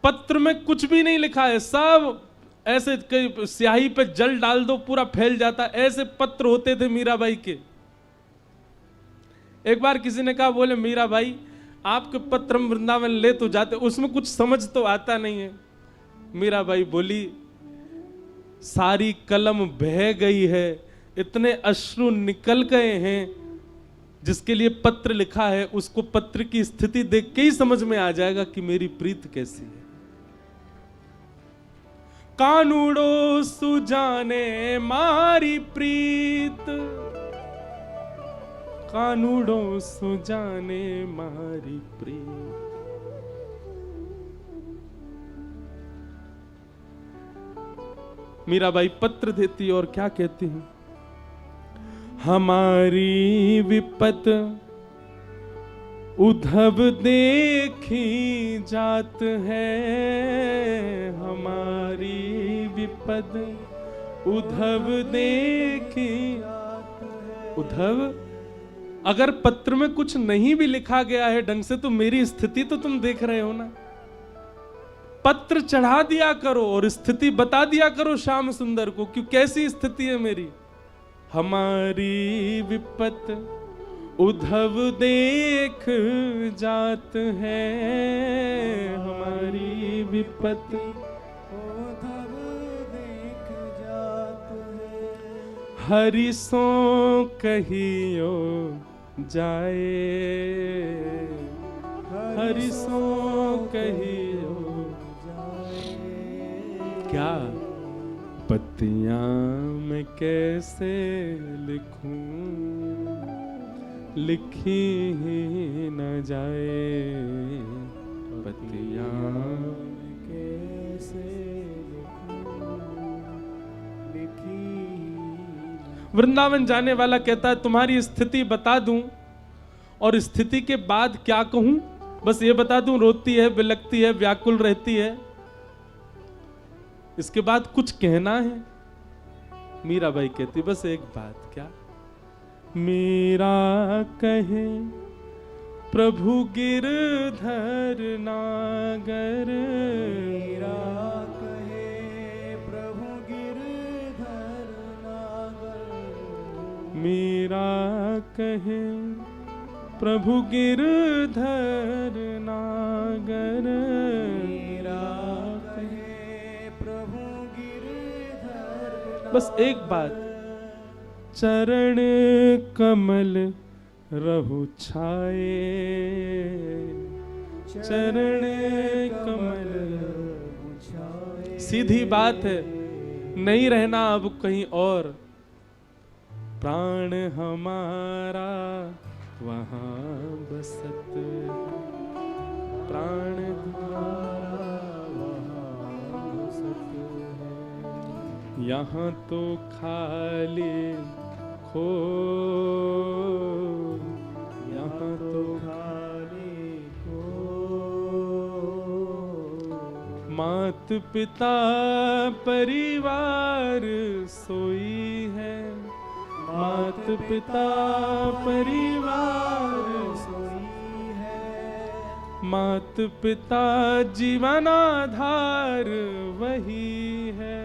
पत्र में कुछ भी नहीं लिखा है, सब ऐसे स्याही पे जल डाल दो पूरा फैल जाता, ऐसे पत्र होते थे मीराबाई के। एक बार किसी ने कहा, बोले मीराबाई आपके पत्र हम वृंदावन ले तो जाते, उसमें कुछ समझ तो आता नहीं है। मीराबाई बोली, सारी कलम बह गई है, इतने अश्रु निकल गए हैं, जिसके लिए पत्र लिखा है उसको पत्र की स्थिति देख के ही समझ में आ जाएगा कि मेरी प्रीत कैसी है। कानूड़ो सुजाने मारी प्रीत, कानूड़ो सुजाने मारी प्रीत। मीराबाई पत्र देती और क्या कहती है, हमारी विपत उद्धव देखी जात है, हमारी विपद उद्धव देखी जात है। उद्धव, अगर पत्र में कुछ नहीं भी लिखा गया है ढंग से, तो मेरी स्थिति तो तुम देख रहे हो ना। पत्र चढ़ा दिया करो और स्थिति बता दिया करो श्याम सुंदर को, क्यों कैसी स्थिति है मेरी। हमारी विपत उद्धव देख जात है, हमारी विपत उद्धव देख जात है। हरि सो कहियो जाए, हरि सो कहियो जाए। क्या पत्तियां मैं कैसे लिखूं, लिखी ही न जाए, पत्तियां कैसे लिखूं, लिखी। वृंदावन जाने वाला कहता है, तुम्हारी स्थिति बता दूं और स्थिति के बाद क्या कहूं, बस ये बता दूं, रोती है, बिलखती है, व्याकुल रहती है, इसके बाद कुछ कहना है। मीराबाई कहती, बस एक बात, क्या? मीरा कहे प्रभु गिरधर नागर, मीरा कहे प्रभु गिरधर नागर, मीरा कहे प्रभु गिरधर नागर, मीरा कहे प्रभु गिरधर नागर। बस एक बात, चरण कमल रहु छाए, चरण कमल रहु छाए। सीधी बात है, नहीं रहना अब कहीं और, प्राण हमारा वहां बसत, प्राण हमारा वहां बसत है, यहाँ तो खाली खो, यहाँ तो खाली को। मात पिता परिवार सोई है, मात पिता परिवार सोई है, मात पिता जीवन आधार वही है,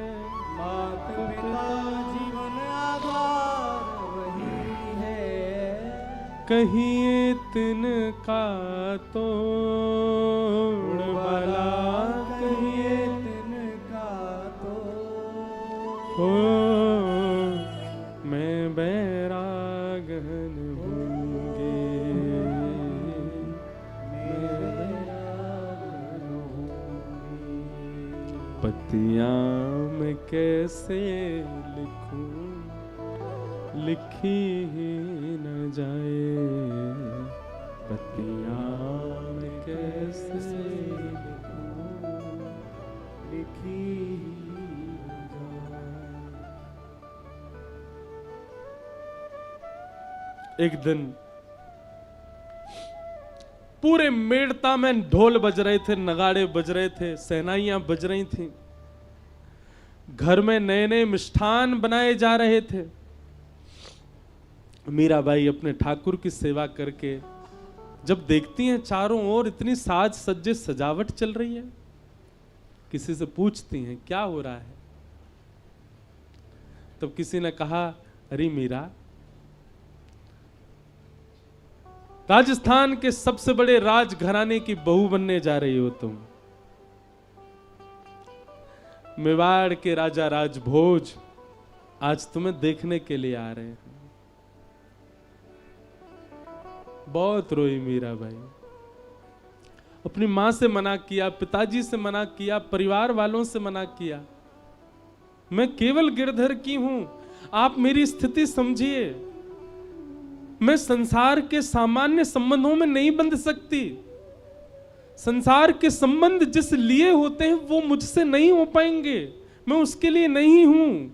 मात पिता जीवन आधार वही है। कहिए तिनका तोड़ भला, कहिए तिनका तो हो मैं बैरागन होंगे, मैं बैरागन होंगे। पत्तियां मैं कैसे लिखूं, लिखी ही न जाए, पत्तियां मैं कैसे लिखूं, लिखी एक दिन पूरे मेड़ता में ढोल बज रहे थे, नगाड़े बज रहे थे, सहनाइयां बज रही थी। घर में नए नए मिष्ठान बनाए जा रहे थे। मीराबाई अपने ठाकुर की सेवा करके जब देखती हैं चारों ओर इतनी साज सज्जे सजावट चल रही है, किसी से पूछती हैं क्या हो रहा है। तब किसी ने कहा, अरे मीरा, राजस्थान के सबसे बड़े राजघराने की बहू बनने जा रही हो तुम। मेवाड़ के राजा राजभोज आज तुम्हें देखने के लिए आ रहे हैं। बहुत रोई मीराबाई। अपनी मां से मना किया, पिताजी से मना किया, परिवार वालों से मना किया। मैं केवल गिरधर की हूं, आप मेरी स्थिति समझिए। मैं संसार के सामान्य संबंधों में नहीं बंध सकती। संसार के संबंध जिस लिए होते हैं वो मुझसे नहीं हो पाएंगे, मैं उसके लिए नहीं हूं।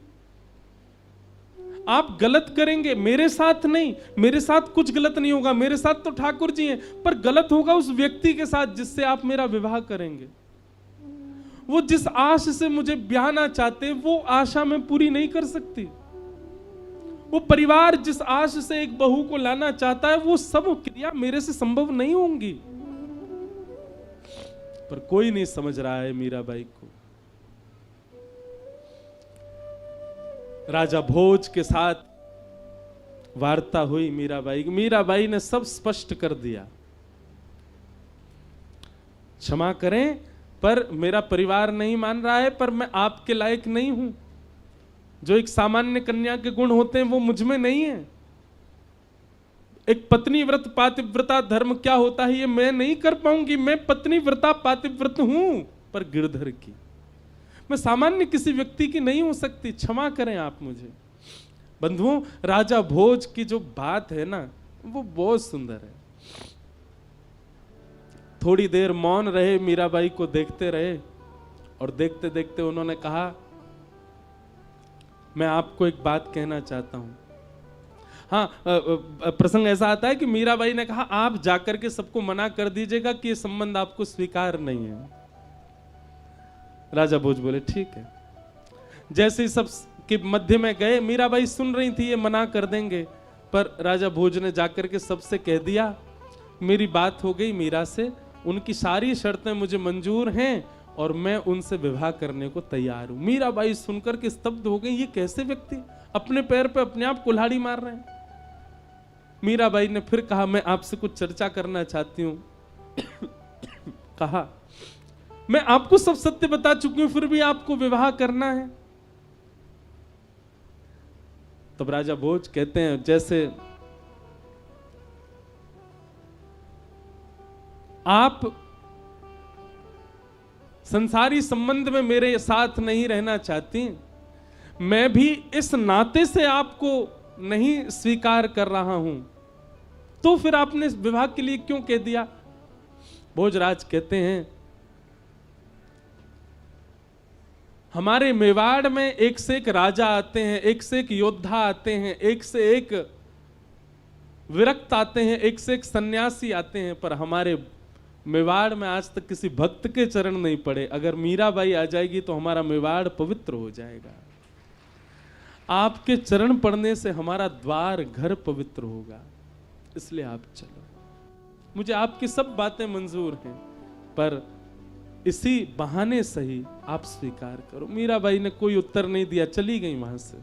आप गलत करेंगे, मेरे साथ नहीं, मेरे साथ कुछ गलत नहीं होगा, मेरे साथ तो ठाकुर जी हैं, पर गलत होगा उस व्यक्ति के साथ जिससे आप मेरा विवाह करेंगे। वो जिस आश से मुझे ब्याहना चाहते हैं वो आशा मैं पूरी नहीं कर सकती। वो परिवार जिस आश से एक बहू को लाना चाहता है वो सब क्रिया मेरे से संभव नहीं होंगी। पर कोई नहीं समझ रहा है मीराबाई को। राजा भोज के साथ वार्ता हुई मीराबाई की। मीराबाई ने सब स्पष्ट कर दिया, क्षमा करें पर मेरा परिवार नहीं मान रहा है, पर मैं आपके लायक नहीं हूं। जो एक सामान्य कन्या के गुण होते हैं वो मुझ में नहीं है। एक पत्नी व्रत पातिव्रता धर्म क्या होता है ये मैं नहीं कर पाऊंगी। मैं पत्नी व्रता पातिव्रत हूं, पर गिरधर की, मैं सामान्य किसी व्यक्ति की नहीं हो सकती। क्षमा करें आप मुझे। बंधुओं, राजा भोज की जो बात है ना वो बहुत सुंदर है। थोड़ी देर मौन रहे, मीराबाई को देखते रहे और देखते देखते उन्होंने कहा, मैं आपको एक बात कहना चाहता हूं। हाँ, प्रसंग ऐसा आता है कि मीराबाई ने कहा, आप जाकर के सबको मना कर दीजिएगा कि ये संबंध आपको स्वीकार नहीं है। राजा भोज बोले ठीक है। जैसे ही सब के मध्य में गए, मीराबाई सुन रही थी ये मना कर देंगे, पर राजा भोज ने जाकर के सबसे कह दिया, मेरी बात हो गई मीरा से, उनकी सारी शर्तें मुझे मंजूर हैं और मैं उनसे विवाह करने को तैयार हूं। मीराबाई सुनकर के स्तब्ध हो गई, ये कैसे व्यक्ति अपने पैर पे अपने आप कुल्हाड़ी मार रहे हैं। मीराबाई ने फिर कहा, मैं आपसे कुछ चर्चा करना चाहती हूं। कहा, मैं आपको सब सत्य बता चुकी हूं, फिर भी आपको विवाह करना है। तब राजा भोज कहते हैं, जैसे आप संसारी संबंध में मेरे साथ नहीं रहना चाहती, मैं भी इस नाते से आपको नहीं स्वीकार कर रहा हूं, तो फिर आपने विवाह के लिए क्यों कह दिया। भोजराज कहते हैं, हमारे मेवाड़ में एक से एक राजा आते हैं, एक से एक योद्धा आते हैं, एक से एक विरक्त आते हैं, एक से एक सन्यासी आते हैं, पर हमारे मेवाड़ में आज तक किसी भक्त के चरण नहीं पड़े। अगर मीराबाई आ जाएगी तो हमारा मेवाड़ पवित्र हो जाएगा। आपके चरण पड़ने से हमारा द्वार घर पवित्र होगा, इसलिए आप चलो। मुझे आपकी सब बातें मंजूर हैं, पर इसी बहाने सही आप स्वीकार करो। मीराबाई ने कोई उत्तर नहीं दिया, चली गई वहां से।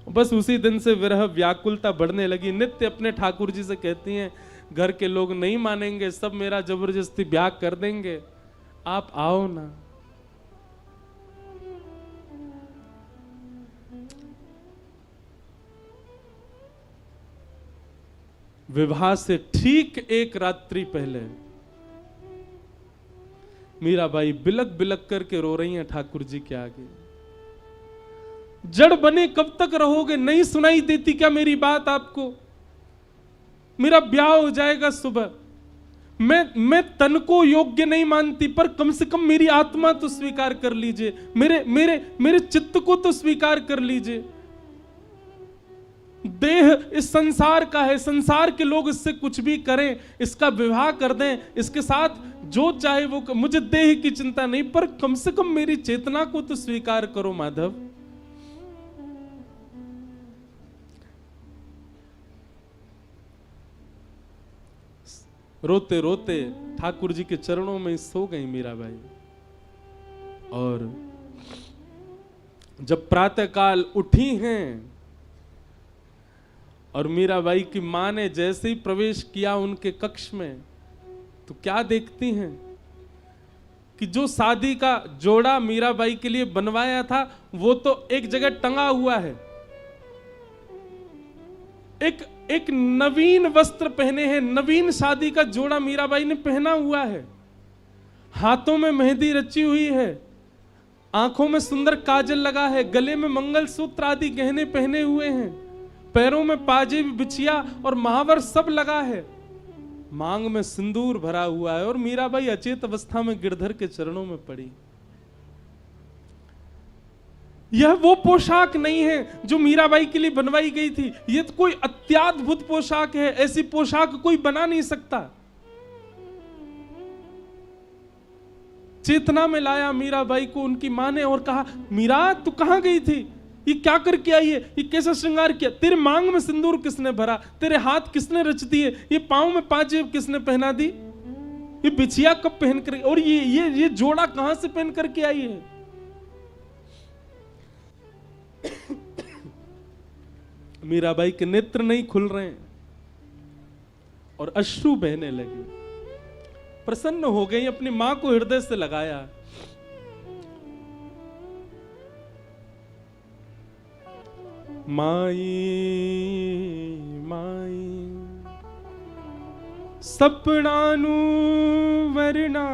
बस उसी दिन से विरह व्याकुलता बढ़ने लगी। नित्य अपने ठाकुर जी से कहती हैं, घर के लोग नहीं मानेंगे, सब मेरा जबरदस्ती ब्याह कर देंगे, आप आओ ना। विवाह से ठीक एक रात्रि पहले मीराबाई बिलक बिलक करके रो रही हैं ठाकुर जी के आगे। जड़ बने कब तक रहोगे, नहीं सुनाई देती क्या मेरी बात आपको। मेरा ब्याह हो जाएगा सुबह, मैं तन को योग्य नहीं मानती, पर कम से कम मेरी आत्मा तो स्वीकार कर लीजिए, मेरे चित्त को तो स्वीकार कर लीजिए। देह इस संसार का है, संसार के लोग इससे कुछ भी करें, इसका विवाह कर दें, इसके साथ जो चाहे वो मुझे देह की चिंता नहीं, पर कम से कम मेरी चेतना को तो स्वीकार करो माधव। रोते रोते ठाकुर जी के चरणों में सो गई मीराबाई। और जब प्रातःकाल उठी हैं और मीराबाई की मां ने जैसे ही प्रवेश किया उनके कक्ष में, तो क्या देखती हैं कि जो शादी का जोड़ा मीराबाई के लिए बनवाया था वो तो एक जगह टंगा हुआ है। एक नवीन वस्त्र पहने हैं, नवीन शादी का जोड़ा मीराबाई ने पहना हुआ है, हाथों में मेहंदी रची हुई है, आंखों में सुंदर काजल लगा है, गले में मंगलसूत्र आदि गहने पहने हुए हैं, पैरों में पाजेब, बिछिया और महावर सब लगा है, मांग में सिंदूर भरा हुआ है, और मीराबाई अचेत अवस्था में गिरधर के चरणों में पड़ी। यह वो पोशाक नहीं है जो मीराबाई के लिए बनवाई गई थी, यह तो कोई अत्याद्भुत पोशाक है, ऐसी पोशाक कोई बना नहीं सकता। चेतना में लाया मीराबाई को उनकी मां ने और कहा, मीरा तू कहां गई थी, ये क्या करके आई है, ये कैसा श्रृंगार किया, तेरे मांग में सिंदूर किसने भरा, तेरे हाथ किसने रच दिए, ये पांव में पाजेब किसने पहना दी, ये बिछिया कब पहन कर, और ये जोड़ा कहां से पहन करके आई है। मीराबाई के नेत्र नहीं खुल रहे हैं और अश्रु बहने लगे। प्रसन्न हो गई, अपनी मां को हृदय से लगाया। माई माई सपनानु वरना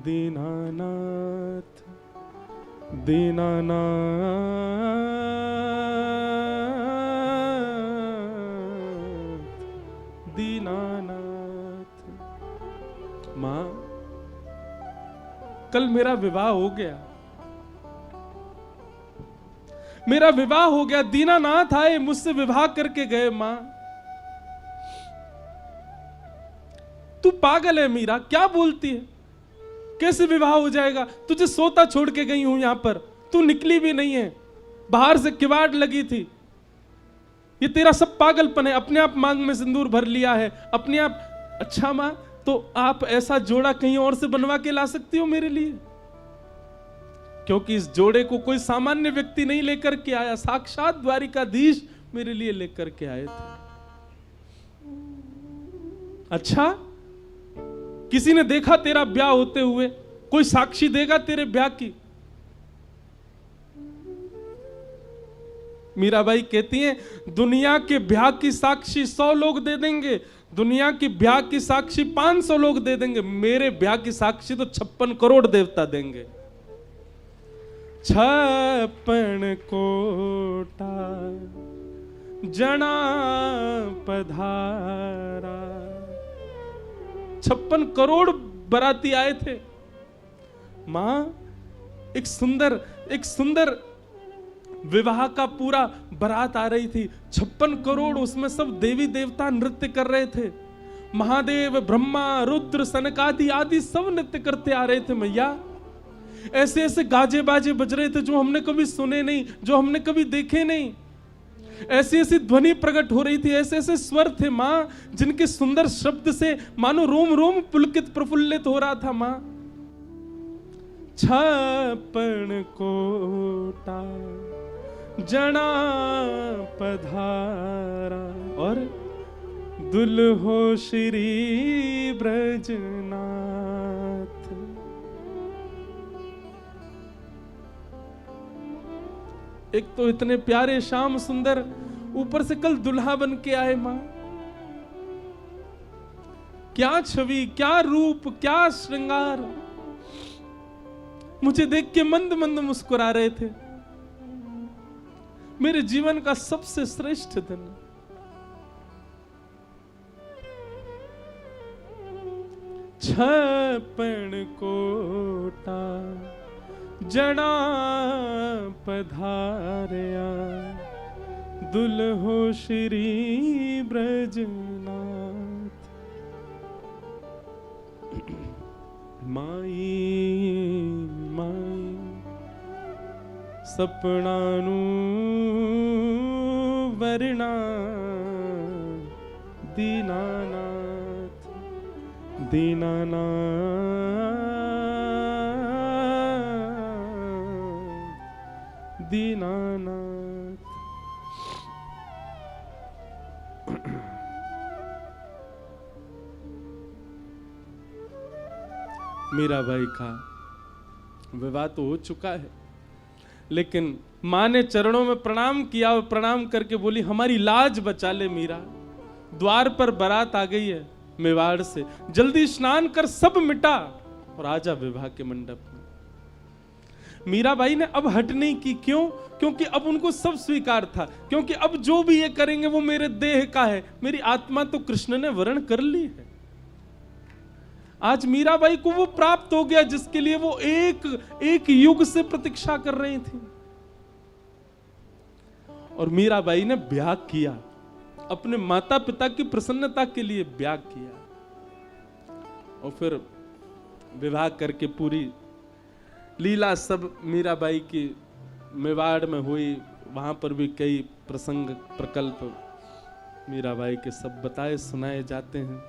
दीनानाथ दीनानाथ दीनानाथ। मां, कल मेरा विवाह हो गया, मेरा विवाह हो गया, दीनानाथ आए मुझसे विवाह करके गए। मां, तू पागल है मीरा, क्या बोलती है, कैसे विवाह हो जाएगा, तुझे सोता छोड़ के गई हूं यहां पर, तू निकली भी नहीं है, बाहर से किवाड़ लगी थी, ये तेरा सब पागलपन है, अपने आप मांग में सिंदूर भर लिया है, अपने आप। अच्छा मां, तो आप ऐसा जोड़ा कहीं और से बनवा के ला सकती हो मेरे लिए, क्योंकि इस जोड़े को कोई सामान्य व्यक्ति नहीं लेकर के आया, साक्षात द्वारिकाधीश मेरे लिए लेकर के आए थे। अच्छा, किसी ने देखा तेरा ब्याह होते हुए, कोई साक्षी देगा तेरे ब्याह की। मीराबाई कहती हैं, दुनिया के ब्याह की साक्षी 100 लोग दे देंगे, दुनिया की ब्याह की साक्षी 500 लोग दे देंगे, मेरे ब्याह की साक्षी तो 56 करोड़ देवता देंगे। 56 कोटा जना पधारा, 56 करोड़ बराती आए थे। मां, एक सुंदर विवाह का पूरा बारात आ रही थी, 56 करोड़, उसमें सब देवी देवता नृत्य कर रहे थे, महादेव, ब्रह्मा, रुद्र, सनकादि आदि सब नृत्य करते आ रहे थे। मैया, ऐसे ऐसे गाजे बाजे बज रहे थे जो हमने कभी सुने नहीं, जो हमने कभी देखे नहीं, ऐसी ऐसी ध्वनि प्रकट हो रही थी, ऐसे ऐसे स्वर थे मां, जिनके सुंदर शब्द से मानो रोम रोम पुलकित प्रफुल्लित हो रहा था। मां, 56 कोटा जना पधारा और दुल्हो श्री ब्रजनाथ। एक तो इतने प्यारे श्याम सुंदर, ऊपर से कल दुल्हा बन के आए। मां, क्या छवि, क्या रूप, क्या श्रृंगार, मुझे देख के मंद मंद मुस्कुरा रहे थे। मेरे जीवन का सबसे श्रेष्ठ दिन। छप्पन कोटा जड़ा पधारया दुल्हो श्री ब्रजनाथ। माई माई सपनानु वरना दीनानाथ दीनानाथ दीनानाथ। मीराबाई का विवाह तो हो चुका है, लेकिन माँ ने चरणों में प्रणाम किया और प्रणाम करके बोली हमारी लाज बचा ले मीरा। द्वार पर बारात आ गई है मेवाड़ से, जल्दी स्नान कर सब मिटा और आजा विवाह के मंडप में। मीराबाई ने अब हट नहीं की। क्यों? क्योंकि अब उनको सब स्वीकार था, क्योंकि अब जो भी ये करेंगे वो मेरे देह का है, मेरी आत्मा तो कृष्ण ने वरण कर ली है। आज मीराबाई को वो प्राप्त हो गया जिसके लिए वो एक युग से प्रतीक्षा कर रही थी। और मीराबाई ने ब्याह किया, अपने माता पिता की प्रसन्नता के लिए ब्याह किया। और फिर विवाह करके पूरी लीला सब मीराबाई की मेवाड़ में हुई। वहां पर भी कई प्रसंग प्रकल्प मीराबाई के सब बताए सुनाए जाते हैं।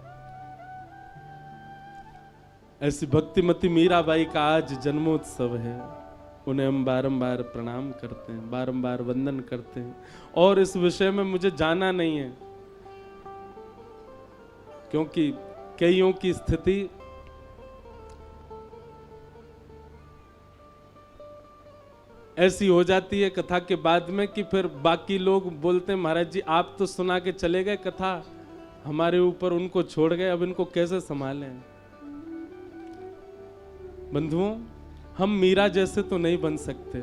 ऐसी भक्तिमती मीराबाई का आज जन्मोत्सव है। उन्हें हम बारंबार प्रणाम करते हैं, बारंबार वंदन करते हैं। और इस विषय में मुझे जाना नहीं है, क्योंकि कईयों की स्थिति ऐसी हो जाती है कथा के बाद में कि फिर बाकी लोग बोलते हैं महाराज जी आप तो सुना के चले गए कथा, हमारे ऊपर उनको छोड़ गए, अब इनको कैसे संभालें। बंधुओं, हम मीरा जैसे तो नहीं बन सकते,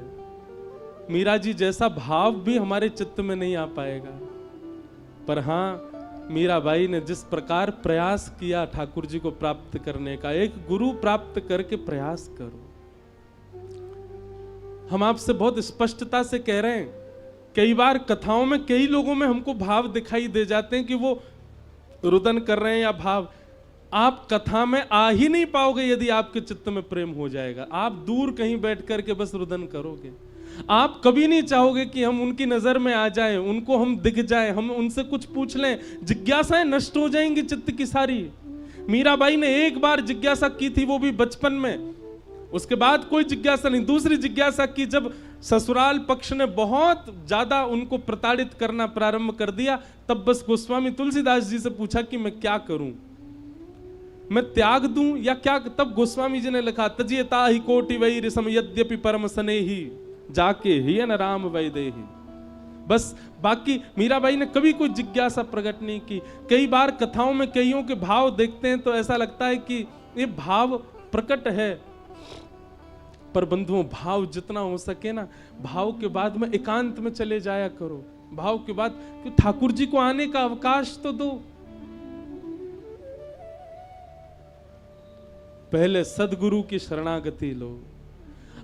मीरा जी जैसा भाव भी हमारे चित्त में नहीं आ पाएगा। पर हाँ, मीराबाई ने जिस प्रकार प्रयास किया ठाकुर जी को प्राप्त करने का, एक गुरु प्राप्त करके प्रयास करो। हम आपसे बहुत स्पष्टता से कह रहे हैं, कई बार कथाओं में कई लोगों में हमको भाव दिखाई दे जाते हैं कि वो रुदन कर रहे हैं या भाव। आप कथा में आ ही नहीं पाओगे यदि आपके चित्त में प्रेम हो जाएगा। आप दूर कहीं बैठ करके बस रुदन करोगे। आप कभी नहीं चाहोगे कि हम उनकी नजर में आ जाएं, उनको हम दिख जाएं, हम उनसे कुछ पूछ लें। जिज्ञासाएं नष्ट हो जाएंगी चित्त की सारी। मीराबाई ने एक बार जिज्ञासा की थी, वो भी बचपन में, उसके बाद कोई जिज्ञासा नहीं। दूसरी जिज्ञासा की जब ससुराल पक्ष ने बहुत ज्यादा उनको प्रताड़ित करना प्रारंभ कर दिया, तब बस गोस्वामी तुलसीदास जी से पूछा कि मैं क्या करूं, मैं त्याग दूं या क्या। तब गोस्वामी जी ने लिखा, तजियता ही कोटि वही रिसम यद्यपि परम स्नेही जाके ही न राम वैदेही। बस बाकी मीराबाई ने कभी कोई जिज्ञासा प्रकट नहीं की। कई बार कथाओं में कईयों के भाव देखते हैं तो ऐसा लगता है कि ये भाव प्रकट है, पर बंधुओं भाव जितना हो सके ना, भाव के बाद में एकांत में चले जाया करो। भाव के बाद कि ठाकुर जी को आने का अवकाश तो दो। पहले सदगुरु की शरणागति लो।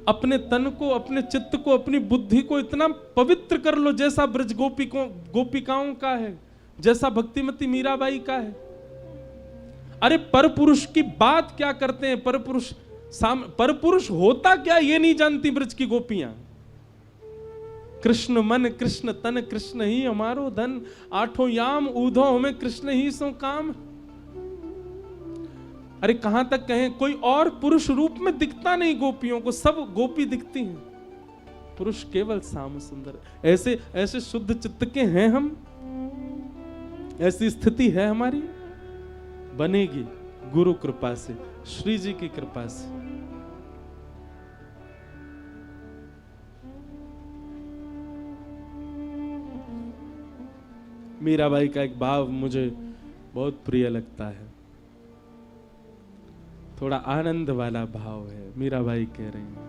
अपने तन को, अपने चित्त को, अपनी बुद्धि को इतना पवित्र कर लो जैसा ब्रज गोपिकाओं का है, जैसा भक्तिमती मीराबाई का है। अरे परपुरुष की बात क्या करते हैं, परपुरुष होता क्या ये नहीं जानती ब्रज की गोपियां। कृष्ण मन कृष्ण तन कृष्ण ही हमारो धन, आठों याम ऊधो हमें कृष्ण ही सो काम। अरे कहां तक कहें, कोई और पुरुष रूप में दिखता नहीं गोपियों को, सब गोपी दिखती हैं, पुरुष केवल श्याम सुंदर। ऐसे ऐसे शुद्ध चित्त के हैं हम, ऐसी स्थिति है हमारी, बनेगी गुरु कृपा से, श्री जी की कृपा से। मीराबाई का एक भाव मुझे बहुत प्रिय लगता है, थोड़ा आनंद वाला भाव है। मीराबाई कह रही हैं,